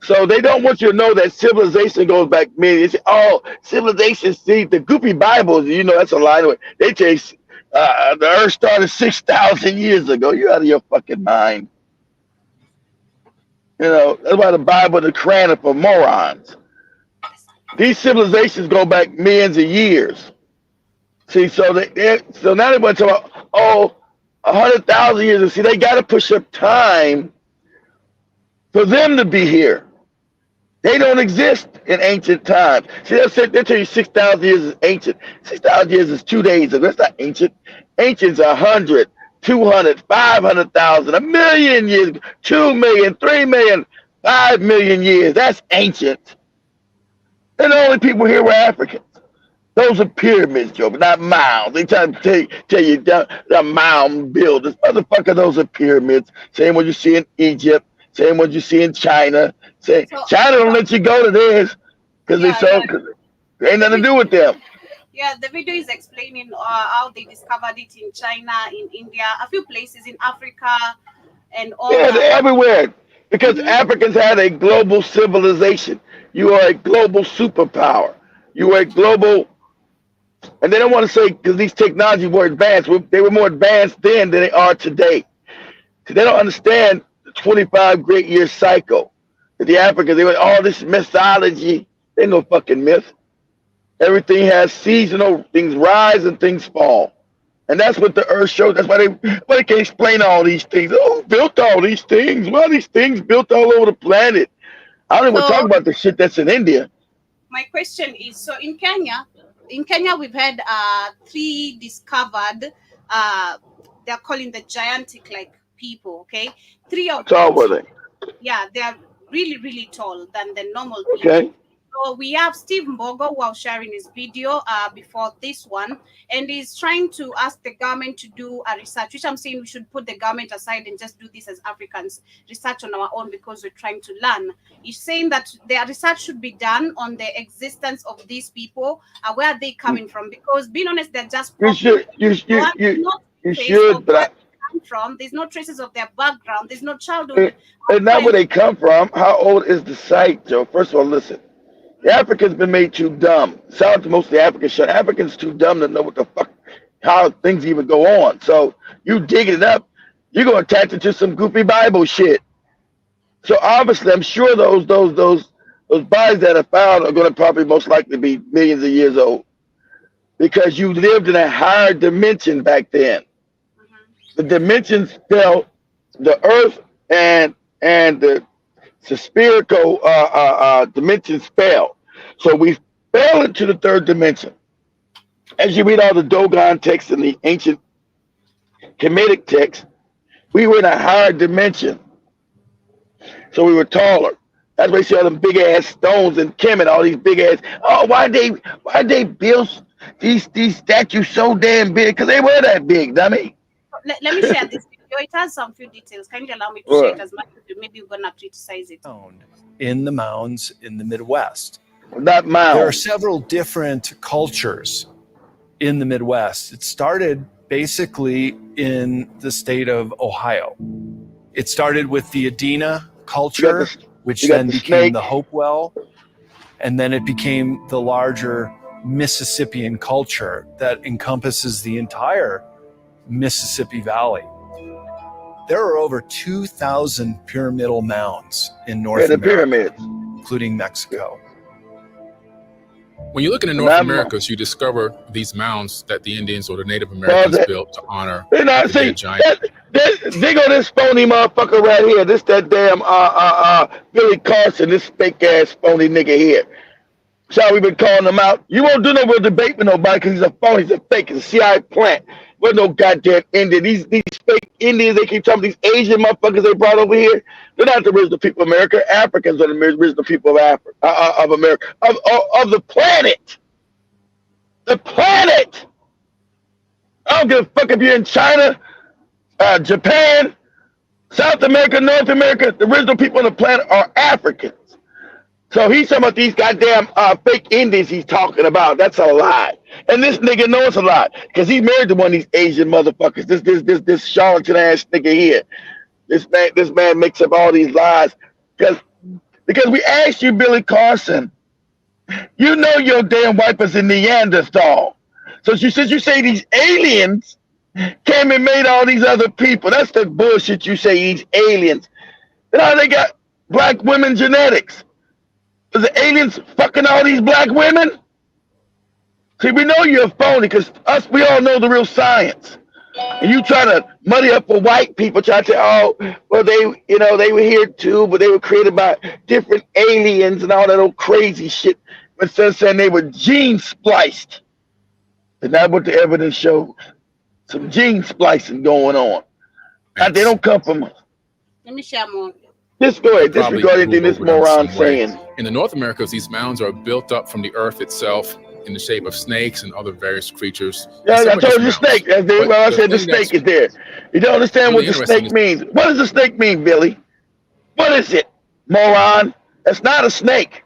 So they don't want you to know that civilization goes back many. They say, oh, civilization, see, the goofy Bibles, that's a lie. Anyway, they say the earth started 6,000 years ago. You're out of your fucking mind. That's why the Bible and the Quran are for morons. These civilizations go back millions of years. See, so now they want to talk about, 100,000 years. And see, they got to push up time for them to be here. They don't exist in ancient times. See, they'll tell you 6,000 years is ancient. 6,000 years is 2 days ago. That's not ancient. Ancient's 100, 200, 500,000, a million years, 2 million, 3 million, 5 million years. That's ancient. And the only people here were Africans. Those are pyramids, Joe, but not mounds. They try to tell you the mound builders. Motherfucker, those are pyramids. Same what you see in Egypt. Same what you see in China. China don't let you go to this because there ain't nothing to do with them. Yeah, the video is explaining how they discovered it in China, in India, a few places in Africa, and all. Yeah, they're everywhere because Africans had a global civilization. You are a global superpower. You are a global, and they don't want to say because these technologies were advanced. They were more advanced then than they are today. Because they don't understand the 25 great year cycle. The Africans, they went, all this mythology. Ain't no fucking myth. Everything has seasonal, things rise and things fall. And that's what the earth shows. That's why they can't explain all these things. Oh, who built all these things? Well, these things built all over the planet. I don't even talk about the shit that's in India. My question is, so in Kenya we've had 3 discovered, they're calling the Giantic like people, okay? 3 of them. How tall were they? Yeah, they are really, really tall than the normal people. Okay. So we have Steve Mbogo who was sharing his video before this one, and he's trying to ask the government to do a research, which I'm saying we should put the government aside and just do this as Africans, research on our own because we're trying to learn. He's saying that the research should be done on the existence of these people, where are they coming from? Because being honest, they're just you should, but from. There's no traces of their background. There's no childhood. And not where they come from. How old is the site, Joe? First of all, listen. The Africans been made too dumb. Shout out to most of the Africans. Africans too dumb to know what the fuck, how things even go on. So you digging it up, you're gonna attach it to some goofy Bible shit. So obviously, I'm sure those bodies that are found are gonna probably most likely be millions of years old, because you lived in a higher dimension back then. The dimensions fell, the earth and the spherical dimensions fell. So we fell into the third dimension. As you read all the Dogon texts and the ancient Kemetic texts, we were in a higher dimension. So we were taller. That's why you see all them big ass stones in Kemet, all these big ass. Oh, why they build these statues so damn big? Because they were that big, dummy. Let me share this video. It has some few details. Can you allow me to share it as much as you? Maybe you're gonna criticize it. In the mounds in the Midwest. Not mounds. There are several different cultures in the Midwest. It started basically in the state of Ohio. It started with the Adena culture, which then became the Hopewell, and then it became the larger Mississippian culture that encompasses the entire Mississippi Valley. There are over 2,000 pyramidal mounds in North America, pyramids, including Mexico. When you look in the North Americas, you discover these mounds that the Indians or the Native Americans built to honor the giant. They go this phony motherfucker right here. This that damn Billy Carson, this fake ass phony nigga here. So we've been calling him out. You won't do no real debate with nobody because he's a phony, he's a fake, he's a CIA plant. We're no goddamn Indian. These fake Indians, they keep talking, these Asian motherfuckers they brought over here, they're not the original people of America. Africans are the original people of Africa, of America, of the planet. The planet. I don't give a fuck if you're in China, Japan, South America, North America. The original people on the planet are Africans. So he's talking about these goddamn fake Indians he's talking about. That's a lie. And this nigga knows a lie because he married to one of these Asian motherfuckers. This charlatan ass nigga here. This man makes up all these lies because we asked you, Billy Carson. You know your damn wife was a Neanderthal. So since you say these aliens came and made all these other people, that's the bullshit you say, these aliens. You know, they got black women genetics. Is the aliens fucking all these black women? See, we know you're a phony because we all know the real science. And you try to muddy up for white people, try to say, oh, well, they were here too, but they were created by different aliens and all that old crazy shit. Instead of saying they were gene spliced. And that's what the evidence shows. Some gene splicing going on. Now, they don't come from. Let me share more. Just go ahead. Disregard anything this moron saying. In the North Americas, these mounds are built up from the earth itself in the shape of snakes and other various creatures. Yeah, I told you snake. I said the snake is there. You don't understand what the snake means. What does the snake mean, Billy? What is it, moron? That's not a snake.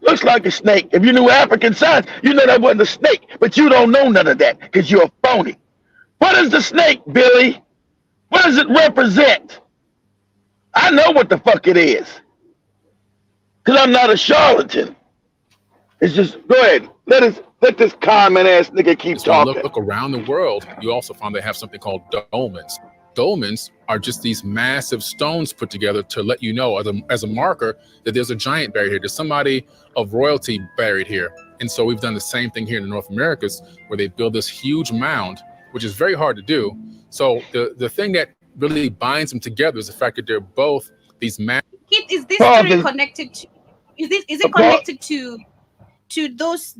Looks like a snake. If you knew African science, you know that wasn't a snake. But you don't know none of that because you're a phony. What is the snake, Billy? What does it represent? I know what the fuck it is. Because I'm not a charlatan. It's just, go ahead. Let this common ass nigga keep talking. Look around the world, you also found they have something called dolmens. Dolmens are just these massive stones put together to let you know as a marker that there's a giant buried here. There's somebody of royalty buried here. And so we've done the same thing here in the North Americas where they build this huge mound, which is very hard to do. So the thing that really binds them together is the fact that they're both these massive. Is this story connected to? Is it connected to those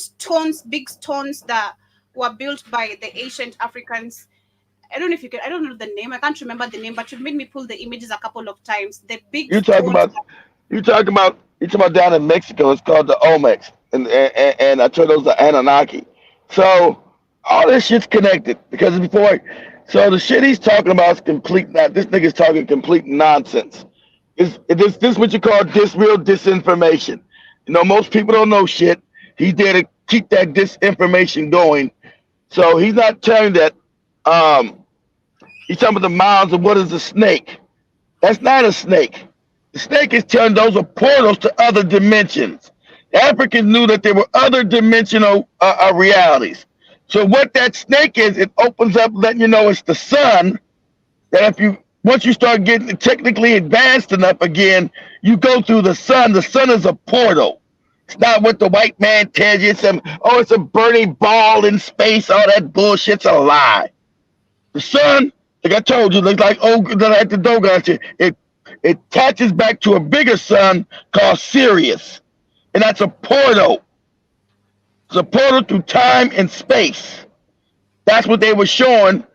stones, big stones that were built by the ancient Africans? I don't know if you can. I don't know the name. I can't remember the name, but you made me pull the images a couple of times. The big. You talking about down in Mexico? It's called the Olmecs, and I told those the Anunnaki. So all this shit's connected because before. So the shit he's talking about is complete. This nigga's talking complete nonsense. This what you call real disinformation. You know, most people don't know shit. He's there to keep that disinformation going. So he's not telling that He's talking about the mounds of what is a snake. That's not a snake. The snake is telling those are portals to other dimensions. The Africans knew that there were other dimensional realities. So what that snake is, it opens up, letting you know it's the sun. That once you start getting technically advanced enough again, you go through the sun. The sun is a portal. It's not what the white man tells you. It's a burning ball in space. All that bullshit's a lie. The sun, like I told you, looks like at the Dogon shit. It attaches back to a bigger sun called Sirius. And that's a portal. It's a portal through time and space. That's what they were showing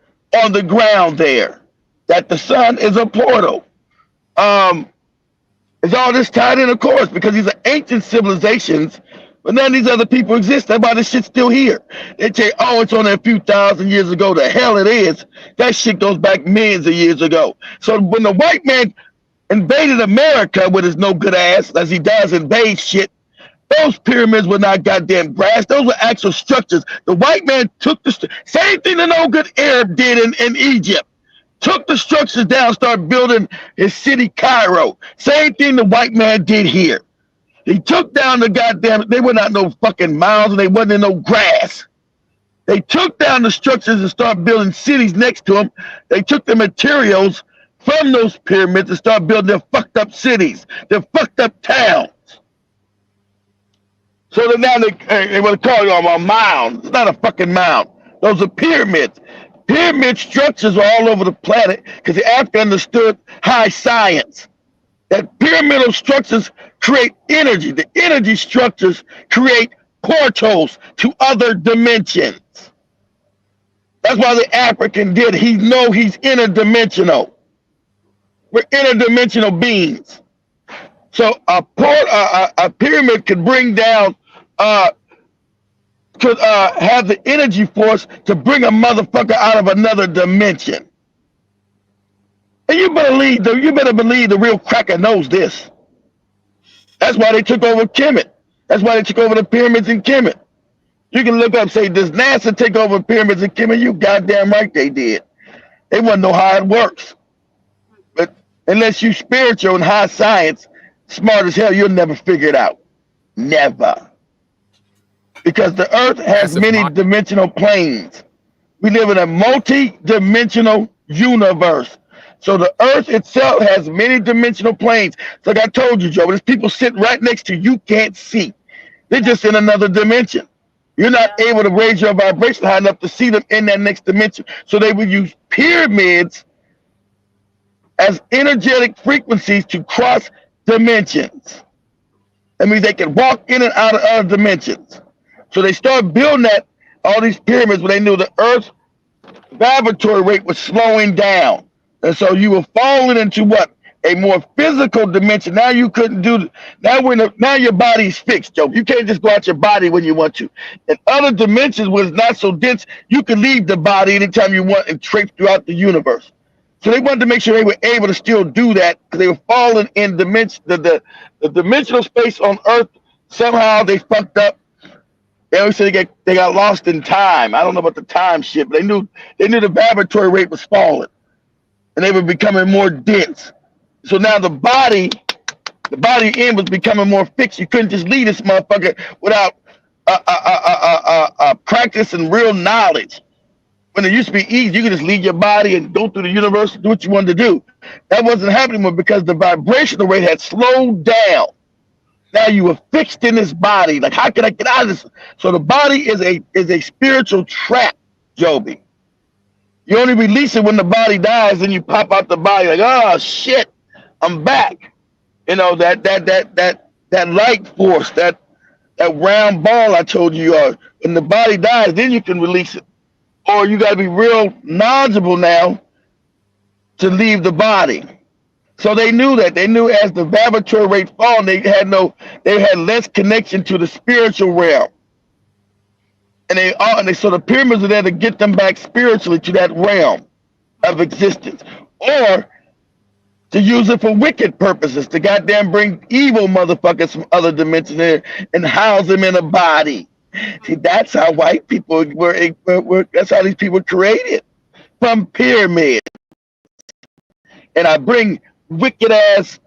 on the ground there. That the sun is a portal. Is all this tied in, of course, because these are ancient civilizations, but none of these other people exist. That's why this shit's still here. They say, it's only a few thousand years ago. The hell it is. That shit goes back millions of years ago. So when the white man invaded America with his no good ass, as he does invade shit, those pyramids were not goddamn brass. Those were actual structures. The white man took the same thing the no good Arab did in Egypt. Took the structures down, started building his city, Cairo. Same thing the white man did here. He took down the goddamn, they were not no fucking mounds and they wasn't in no grass. They took down the structures and started building cities next to them. They took the materials from those pyramids and started building their fucked up cities, their fucked up towns. So then now they want to call it a mound. It's not a fucking mound. Those are pyramids. Pyramid structures are all over the planet because the Africa understood high science. That pyramidal structures create energy. The energy structures create portals to other dimensions. That's why the African did. He know he's interdimensional. We're interdimensional beings. So a pyramid could bring down, could have the energy force to bring a motherfucker out of another dimension. And you better believe the real cracker knows this. That's why they took over Kemet. That's why they took over the pyramids in Kemet. You can look up, say, does NASA take over pyramids in Kemet? You goddamn right they did. They want to know how it works. But unless you spiritual and high science, smart as hell, you'll never figure it out. Never. Because the earth has many dimensional planes. We live in a multi-dimensional universe. So the earth itself has many dimensional planes. So like I told you, Joe, there's people sitting right next to you can't see. They're just in another dimension. You're not able to raise your vibration high enough to see them in that next dimension. So they would use pyramids as energetic frequencies to cross dimensions. That means they can walk in and out of other dimensions. So they started building all these pyramids when they knew the Earth's vibratory rate was slowing down. And so you were falling into what? A more physical dimension. Now you couldn't do, now your body's fixed, Joe. You can't just go out your body when you want to. In other dimensions where it's not so dense, you can leave the body anytime you want and traipse throughout the universe. So they wanted to make sure they were able to still do that because they were falling in dimension, the dimensional space on Earth. Somehow they fucked up. They always say they got lost in time. I don't know about the time shit, but they knew the vibratory rate was falling, and they were becoming more dense. So now the body end was becoming more fixed. You couldn't just leave this motherfucker without practice and real knowledge. When it used to be easy, you could just leave your body and go through the universe and do what you wanted to do. That wasn't happening because the vibrational rate had slowed down. Now you were fixed in this body. Like, how can I get out of this? So the body is a spiritual trap, Joby. You only release it when the body dies, and you pop out the body like, oh shit, I'm back. You know, that light force, that round ball I told you are. When the body dies, then you can release it. Or you gotta be real knowledgeable now to leave the body. So they knew that. They knew as the vibratory rate falling, they had less connection to the spiritual realm. And so the pyramids are there to get them back spiritually to that realm of existence. Or to use it for wicked purposes, to goddamn bring evil motherfuckers from other dimensions there and house them in a body. See, that's how white people were that's how these people were created, from pyramids. and I bring wicked ass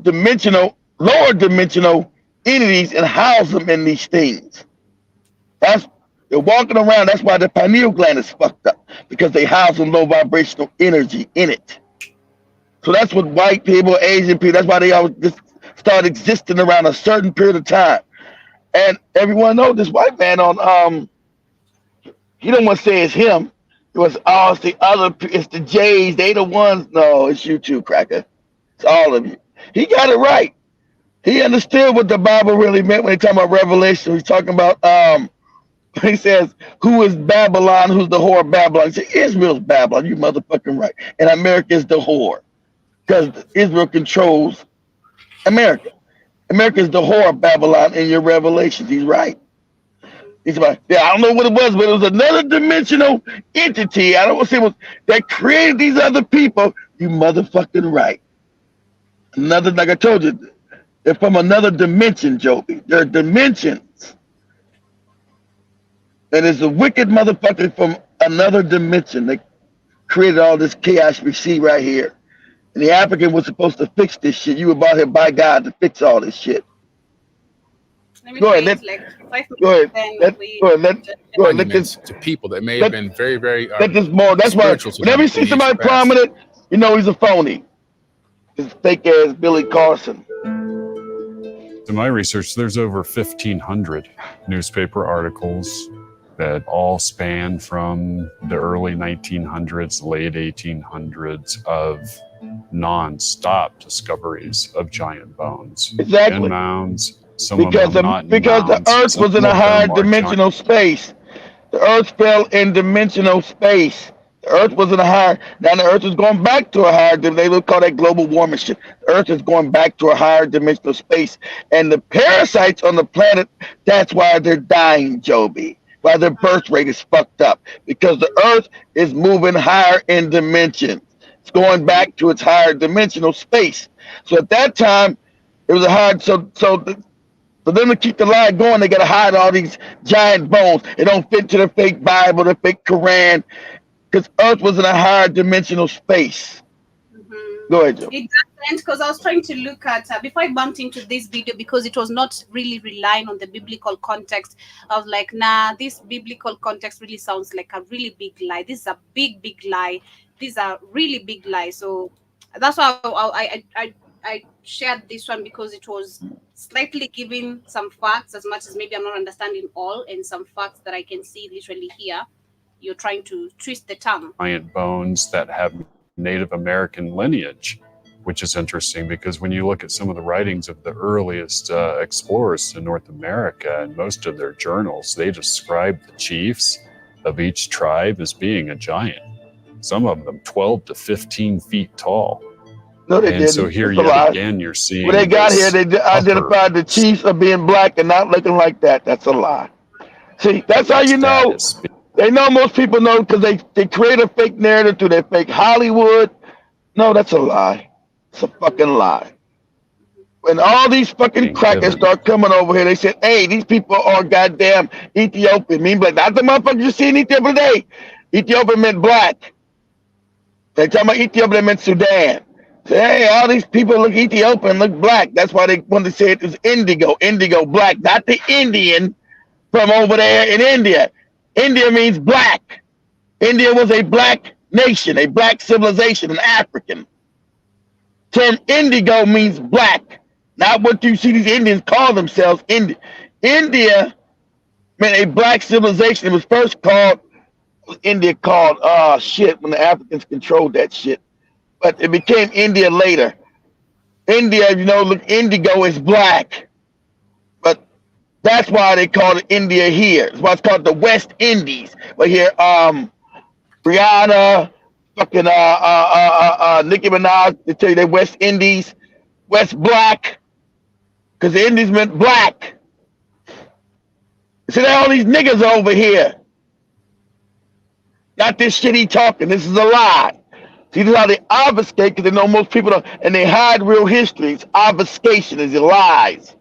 dimensional, lower dimensional entities and house them in these things. They're walking around. That's why the pineal gland is fucked up, because they house some low vibrational energy in it. So that's what white people, Asian people, that's why they always just start existing around a certain period of time. And everyone knows this white man on he don't want to say it's him. It was it's the Jays, they the ones. No, it's you too, cracker. It's all of you. He got it right. He understood what the Bible really meant when he talking about Revelation. He's talking about he says, who is Babylon? Who's the whore of Babylon? He said, Israel's Babylon. You motherfucking right. And America is the whore, because Israel controls America. America is the whore of Babylon in your Revelations. He's right. He's about, yeah, I don't know what it was, but it was another dimensional entity. I don't want to say what that created these other people. You motherfucking right. Another, like I told you, they're from another dimension, Joby. They're dimensions. And it's a wicked motherfucker from another dimension. They created all this chaos we see right here. And the African was supposed to fix this shit. You were brought here by God to fix all this shit. Go ahead. Go ahead. Let this to people that may have been very, very let this more. That's why whenever you see somebody prominent, you know he's a phony. This fake ass Billy Carson. In my research, there's over 1,500 newspaper articles that all span from the early 1900s, late 1800s of non-stop discoveries of giant bones Exactly. in mounds. Some Because of them not in because the mounds. Earth Some was in of a them higher are dimensional space. The Earth fell in dimensional space. The Earth was in a higher. Now the Earth is going back to a higher. They would call that global warming shit. The Earth is going back to a higher dimensional space, and the parasites on the planet. That's why they're dying, Joby. Why their birth rate is fucked up, because the Earth is moving higher in dimensions. It's going back to its higher dimensional space. So at that time, it was a hard. For them to keep the lie going, they got to hide all these giant bones. It don't fit to the fake Bible, the fake Quran, because Earth was in a higher dimensional space. Go ahead, Joe. It doesn't, because I was trying to look at before I bumped into this video, because it was not really relying on the biblical context. I was like, nah, this biblical context really sounds like a really big lie. This is a big lie. These are really big lies. So that's why I shared this one, because it was slightly giving some facts, as much as maybe I'm not understanding all, and some facts that I can see literally here. You're trying to twist the tongue. Giant bones that have Native American lineage, which is interesting because when you look at some of the writings of the earliest explorers to North America, and most of their journals, they describe the chiefs of each tribe as being a giant. Some of them 12 to 15 feet tall. No, they didn't. So here It's a yet lie. again, you're seeing. When they got here, they identified the chiefs of being black and not looking like that. That's a lie. See, that's how you know. They know most people know, because they create a fake narrative through their fake Hollywood. No, that's a lie. It's a fucking lie. When all these fucking crackers start coming over here, they said, hey, these people are goddamn Ethiopian. Mean black. That's the motherfuckers you see in Ethiopia today. Ethiopia meant black. They talking about Ethiopia, they meant Sudan. Say, hey, all these people look Ethiopian, look black. That's why they wanted to say it was indigo black, not the Indian from over there in India. India means black. India was a black nation, a black civilization, an African. Term indigo means black, not what you see these Indians call themselves. India meant a black civilization. It was first called, India called, when the Africans controlled that shit. But it became India later. India, look, indigo is black. But that's why they call it India here. It's why it's called the West Indies. But here, Rihanna, fucking Nicki Minaj, they tell you they're West Indies, West Black, because the Indies meant black. See, all these niggas over here. Not this shit he talking. This is a lie. See, this is how they obfuscate, because they know most people don't, and they hide real histories. Obfuscation is lies.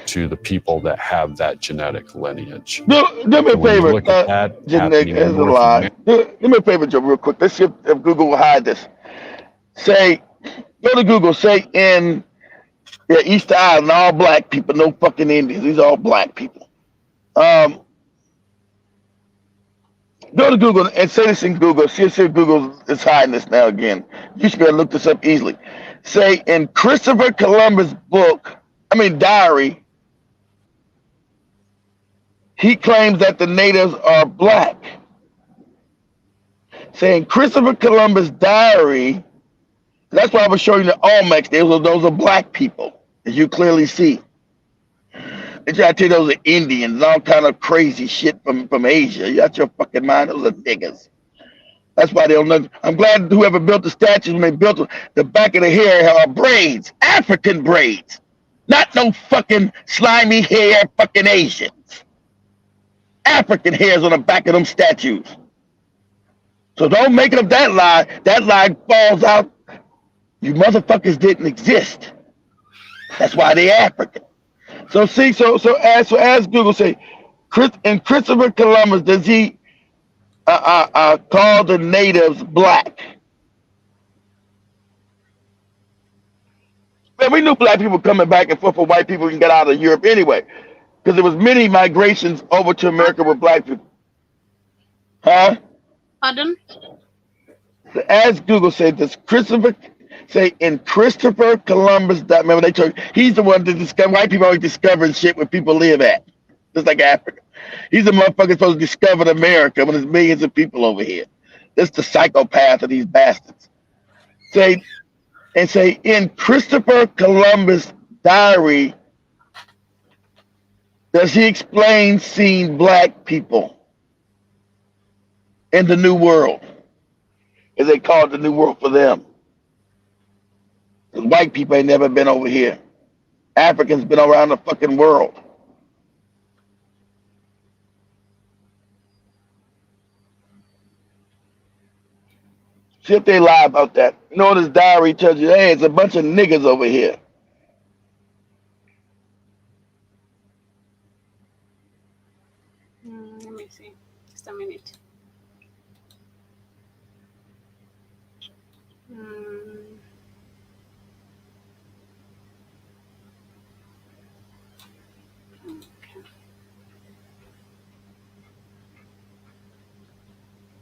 to the people that have that genetic lineage. Do me a When you favor, look at that Genetic happening in is a North lie. America, Do me a favor, Joe, real quick. Let's see if Google will hide this. Say, go to Google, say in Easter Island, all black people, no fucking Indians. These are all black people. Go to Google and say this in Google. See if Google is hiding this now again. You should be able to look this up easily. Say in Christopher Columbus' diary, he claims that the natives are black. Say in Christopher Columbus' diary, that's why I was showing the Olmecs. Those are black people, as you clearly see. They try to tell you those are Indians and all kind of crazy shit from Asia. You got your fucking mind. Those are niggas. That's why they don't know. I'm glad whoever built the statues, when they built them, the back of the hair are braids, African braids, not no fucking slimy hair fucking Asians. African hairs on the back of them statues. So don't make up that lie. That lie falls out. You motherfuckers didn't exist. That's why they African. So see, so as Google say, in Christopher Columbus, does he call the natives black? Man, we knew black people coming back and forth for white people can get out of Europe anyway, because there was many migrations over to America with black people. Huh? Pardon? As Google said, does Christopher say in Christopher Columbus? Remember they told he's the one that discovered. White people always discovering shit where people live at, just like Africa. He's the motherfucker supposed to discover America when there's millions of people over here. That's the psychopath of these bastards. Say in Christopher Columbus' diary, does he explain seeing black people in the New World? As they call it the New World for them. Because white people ain't never been over here. Africans been around the fucking world. See if they lie about that. You know, this diary tells you, hey, it's a bunch of niggas over here. Let me see. Just a minute.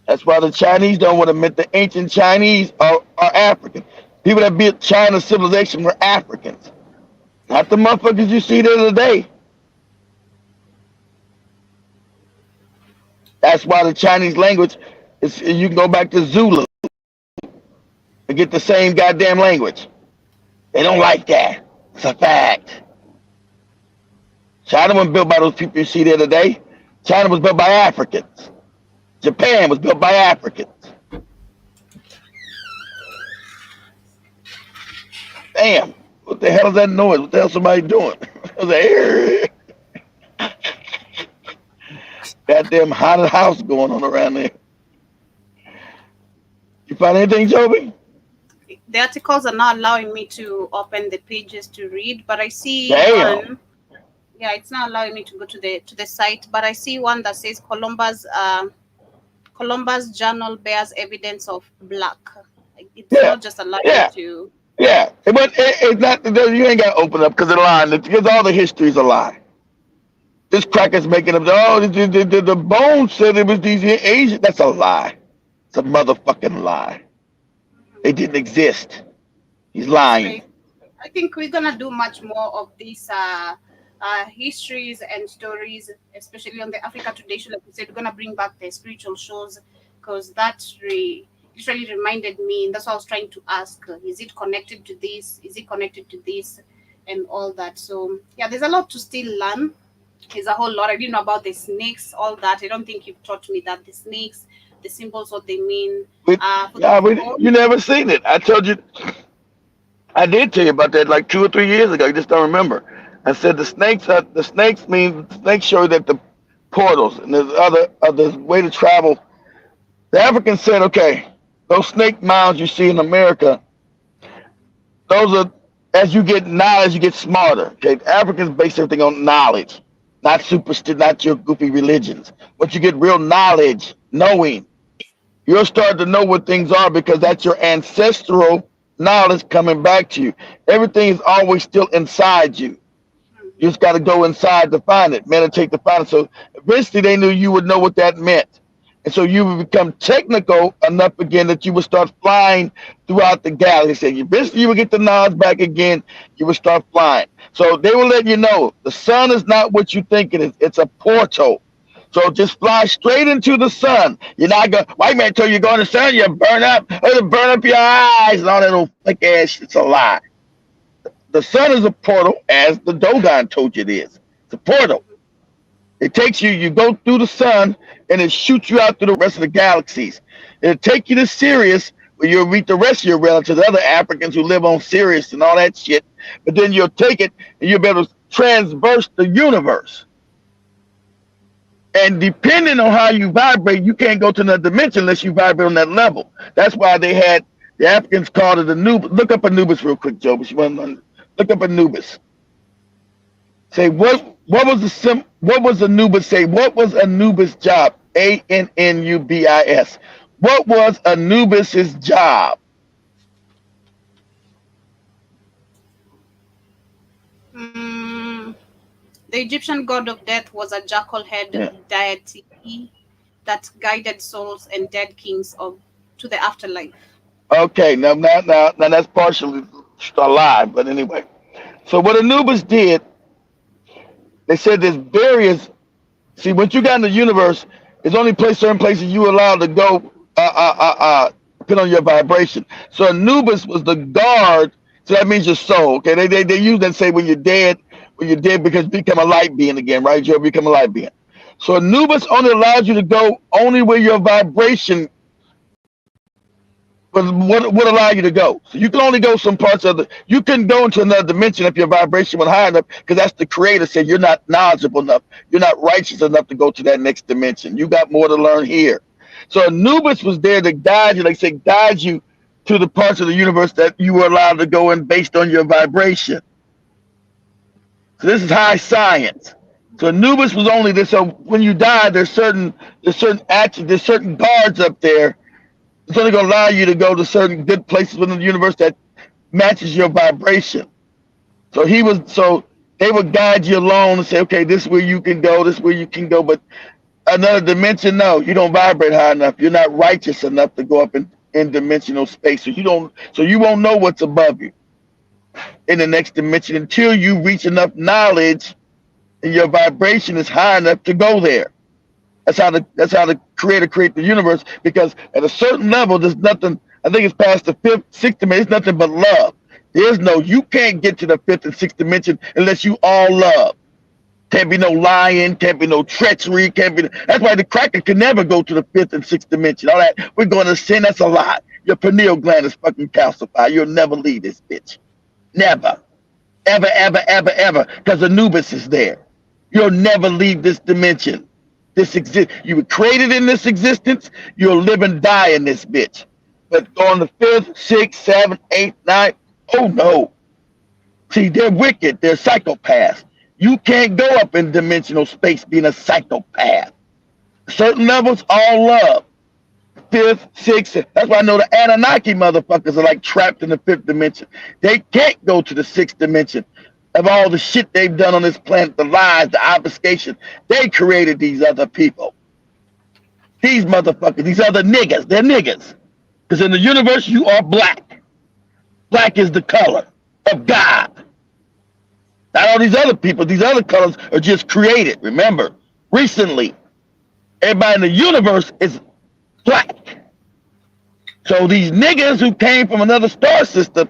That's why the Chinese don't want to admit the ancient Chinese are African. People that built China's civilization were Africans. Not the motherfuckers you see the other day. That's why the Chinese language is, you can go back to Zulu and get the same goddamn language. They don't like that. It's a fact. China wasn't built by those people you see the other day. China was built by Africans. Japan was built by Africans. Damn, what the hell is that noise? What the hell is somebody doing? I was like, goddamn haunted house going on around there. You find anything, Joby? The articles are not allowing me to open the pages to read, but I see Damn. one. Yeah, it's not allowing me to go to the site, but I see one that says Columbus Journal bears evidence of black. It's not just allowing you to. Yeah, but it's not. You ain't got to open up because it's a lie. Because all the history is a lie. This cracker's making up. Oh, the bones said it was these Asians. That's a lie. It's a motherfucking lie. They didn't exist. He's lying. I think we're gonna do much more of these histories and stories, especially on the Africa Today show. Like we said, we're gonna bring back the spiritual shows because that literally reminded me, and that's what I was trying to ask. Is it connected to this? Is it connected to this? And all that. So yeah, there's a lot to still learn. There's a whole lot. I didn't know about the snakes, all that. I don't think you've taught me that the snakes, the symbols, what they mean. You never seen it. I told you. I did tell you about that like 2 or 3 years ago. You just don't remember. I said the snakes show that the portals and there's other way to travel. The Africans said, okay, those snake mounds you see in America, those are As you get knowledge, you get smarter. Okay, Africans base everything on knowledge, not superstition, not your goofy religions. Once you get real knowledge, knowing, you'll start to know what things are because that's your ancestral knowledge coming back to you. Everything is always still inside you. You just got to go inside to find it, meditate to find it. So eventually they knew you would know what that meant. And so you would become technical enough again that you would start flying throughout the galaxy. Eventually you would get the knowledge back again, you would start flying. So they will let you know the sun is not what you think it is. It's a portal. So just fly straight into the sun. You're not going, white man told you go in the sun, you burn up, or you burn up your eyes and all that old fake ass shit's a lie. The sun is a portal, as the Dogon told you it is. It's a portal. It takes you, you go through the sun, and it shoots you out through the rest of the galaxies. It'll take you to Sirius, where you'll meet the rest of your relatives, other Africans who live on Sirius and all that shit. But then you'll take it, and you'll be able to transverse the universe. And depending on how you vibrate, you can't go to another dimension unless you vibrate on that level. That's why they had, the Africans called it Anubis. Look up Anubis real quick, Joe. Look up Anubis. Say what was Anubis say? What was Anubis' job? Annubis. What was Anubis's job? The Egyptian god of death was a jackal-head deity that guided souls and dead kings to the afterlife. Okay, now that's partially a lie, but anyway. So what Anubis did, they said there's various. See, once you got in the universe, there's only certain places you allowed to go, depending on your vibration. So Anubis was the guard. So that means your soul. Okay, they use that, say when you're dead because you become a light being again, right? You become a light being. So Anubis only allows you to go only where your vibration would allow you to go. So you can only go some parts of you can go into another dimension if your vibration went high enough, because that's the creator said you're not knowledgeable enough. You're not righteous enough to go to that next dimension. You got more to learn here. So Anubis was there to guide you, like say, guide you to the parts of the universe that you were allowed to go in based on your vibration. So this is high science. So Anubis was only this. So when you die, there's certain actions, there's certain guards up there. It's only going to allow you to go to certain good places within the universe that matches your vibration. So they would guide you along and say, okay, this is where you can go, this is where you can go. But another dimension, no, you don't vibrate high enough. You're not righteous enough to go up in dimensional space. So you won't know what's above you in the next dimension until you reach enough knowledge and your vibration is high enough to go there. That's how the creator create the universe, because at a certain level, there's nothing, I think it's past the fifth, sixth dimension, it's nothing but love. You can't get to the fifth and sixth dimension unless you all love. Can't be no lying, can't be no treachery, that's why the cracker can never go to the fifth and sixth dimension. All that, we're going to sin, that's a lie. Your pineal gland is fucking calcified. You'll never leave this bitch. Never. Ever, ever, ever, ever, because Anubis is there. You'll never leave this dimension. You were created in this existence, you'll live and die in this bitch. But on the fifth, sixth, seventh, eighth, ninth, oh no. See, they're wicked, they're psychopaths. You can't go up in dimensional space being a psychopath. Certain levels, all love. Fifth, sixth, that's why I know the Anunnaki motherfuckers are like trapped in the fifth dimension. They can't go to the sixth dimension. Of all the shit they've done on this planet, the lies, the obfuscation, they created these other people. These motherfuckers, these other niggas, they're niggas. Because in the universe, you are black. Black is the color of God. Not all these other people, these other colors are just created. Remember, recently, everybody in the universe is black. So these niggas who came from another star system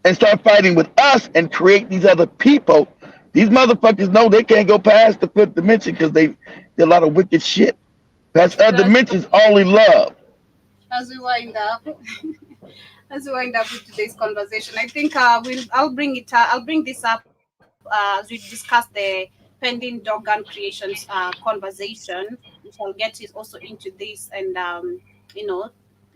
and start fighting with us and create these other people, these motherfuckers know they can't go past the fifth dimension because they did a lot of wicked shit. That's other dimensions only love. As we wind up with today's conversation, I think I'll bring this up as we discuss the pending Dogon creations conversation. We shall get it also into this, and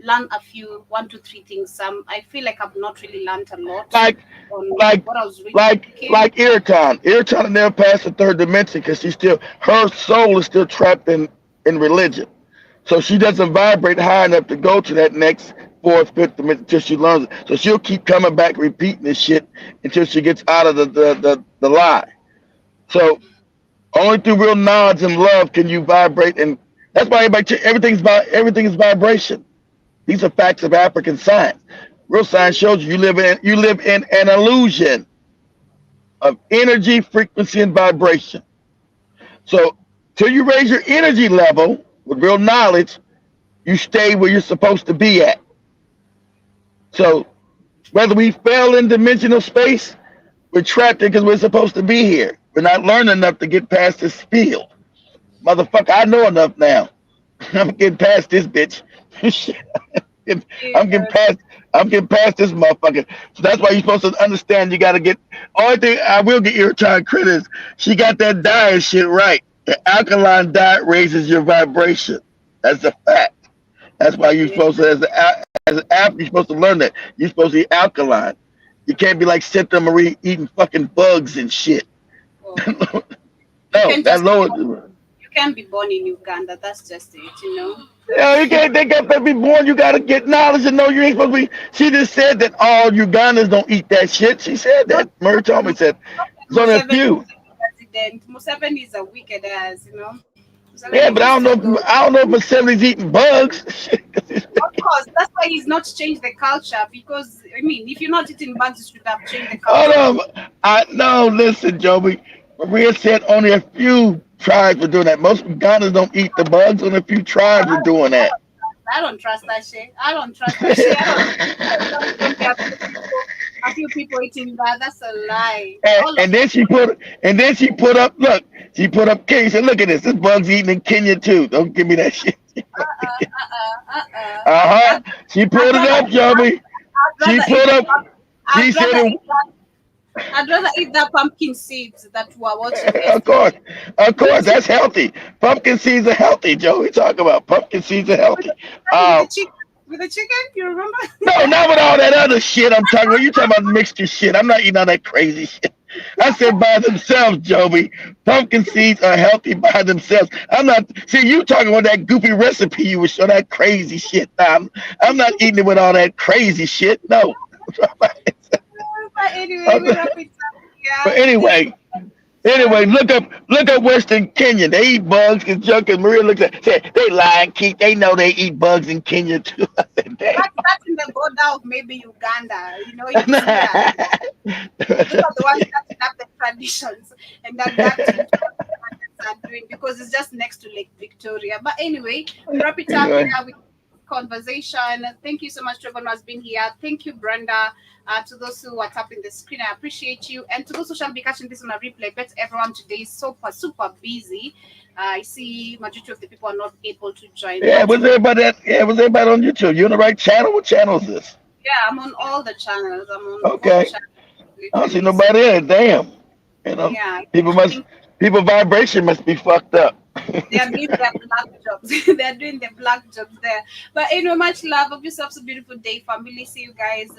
learn a few, 1 to 3 things. I feel like I've not really learned a lot Like on like what I was reading. like Irritan. Irritan never passed the third dimension because her soul is still trapped in religion. So she doesn't vibrate high enough to go to that next fourth, fifth dimension until she learns it. So she'll keep coming back, repeating this shit until she gets out of the lie. So only through real knowledge and love can you vibrate, and that's why everything is vibration. These are facts of African science. Real science shows you live in an illusion of energy, frequency, and vibration. So till you raise your energy level with real knowledge, you stay where you're supposed to be at. So whether we fell in dimensional space, we're trapped in because we're supposed to be here. We're not learning enough to get past this field. Motherfucker, I know enough now. I'm getting past this bitch. I'm getting past this motherfucker. So that's why you're supposed to understand you gotta get only thing I will get irritated credit is she got that diet shit right. The alkaline diet raises your vibration. That's a fact. That's why you're supposed to as an athlete, you're supposed to learn that. You're supposed to eat alkaline. You can't be like Santa Marie eating fucking bugs and shit. No, that lower. You can't be born in Uganda. That's just it, you know. Yeah, you can't. They got to be born. You got to get knowledge and know you ain't supposed to be. She just said that all Ugandans don't eat that shit. She said that. Murray told me said there's only a few. President Museveni is a wicked ass, you know. Yeah, but I don't know if Museveni's eating bugs. Of course, that's why he's not changed the culture. Because I mean, if you're not eating bugs, you should have changed the culture. No, listen, Joby. Maria said only a few tribes are doing that. Most Ugandans don't eat the bugs. Only a few tribes are doing that. I don't trust that shit. I don't trust that shit. I don't a few people eating that. That's a lie. And then she put up. Look, she put up Kenya. She said, "Look at this. This bug's eating in Kenya too. Don't give me that shit." She put it up, Joby. She put up. She said. I'd rather eat that pumpkin seeds that were watching. Of course, that's healthy. Pumpkin seeds are healthy, Joe. We talk about pumpkin seeds are healthy. With the chicken, you remember? No, not with all that other shit I'm talking about. You talking about mixture shit. I'm not eating all that crazy shit. I said by themselves, Joby. Pumpkin seeds are healthy by themselves. I'm not. See, you talking about that goofy recipe you were showing, that crazy shit. I'm not eating it with all that crazy shit. No. But anyway, we wrap it up. Yeah. But anyway, look up Western Kenya. They eat bugs and junk. And Maria looks at said they lying, Keith. They know they eat bugs in Kenya too. I said, that's in the border of maybe Uganda. You know, you those are the ones that have the traditions and that are doing because it's just next to Lake Victoria. But anyway, wrap it up here with conversation. Thank you so much to everyone who has been here. Thank you, Brenda. To those who are tapping the screen, I appreciate you. And to those who shall be catching this on a replay, bet everyone today is super busy. I see majority of the people are not able to join. Yeah, was everybody on YouTube? You on the right channel? What channel is this? Yeah, I'm on all the channels. I'm on all the channels. I don't see nobody there. Damn. You know, people vibration must be fucked up. They are doing their black jobs. They are doing the black jobs there. But anyway, much love. Hope you have a beautiful day, family. See you guys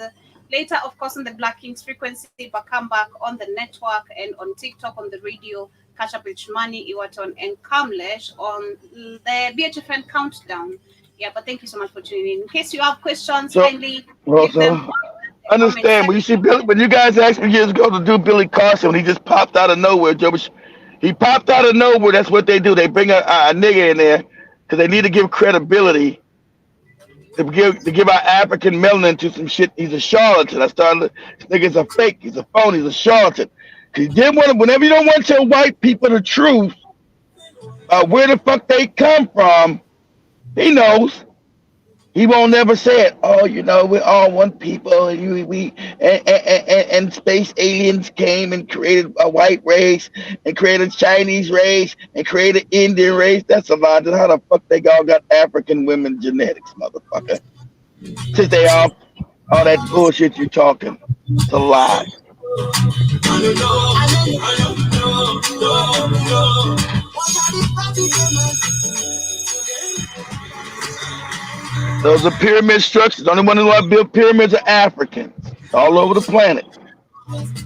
later, of course, on the Black Kings frequency, but come back on the network and on TikTok, on the radio. Catch up with Shmani, Iwaton, and Kamlesh on the BHFN countdown. Yeah, but thank you so much for tuning in. In case you have questions, kindly leave them. Understand when you see Billy, when you guys asked me years ago to do Billy Carson, when he just popped out of nowhere, Joe. He popped out of nowhere. That's what they do. They bring a nigga in there because they need to give credibility. To give our African melanin to some shit. He's a charlatan. This nigga's a fake. He's a phone. He's a charlatan. Cause whenever you don't want to tell white people the truth, where the fuck they come from, he knows. He won't never say it. Oh, you know, we're all one people, and space aliens came and created a white race, and created a Chinese race, and created an Indian race. That's a lie. Then how the fuck they all got African women genetics, motherfucker? Since they all that bullshit you talking, it's a lie. Those are pyramid structures. The only one who built pyramids are Africans all over the planet.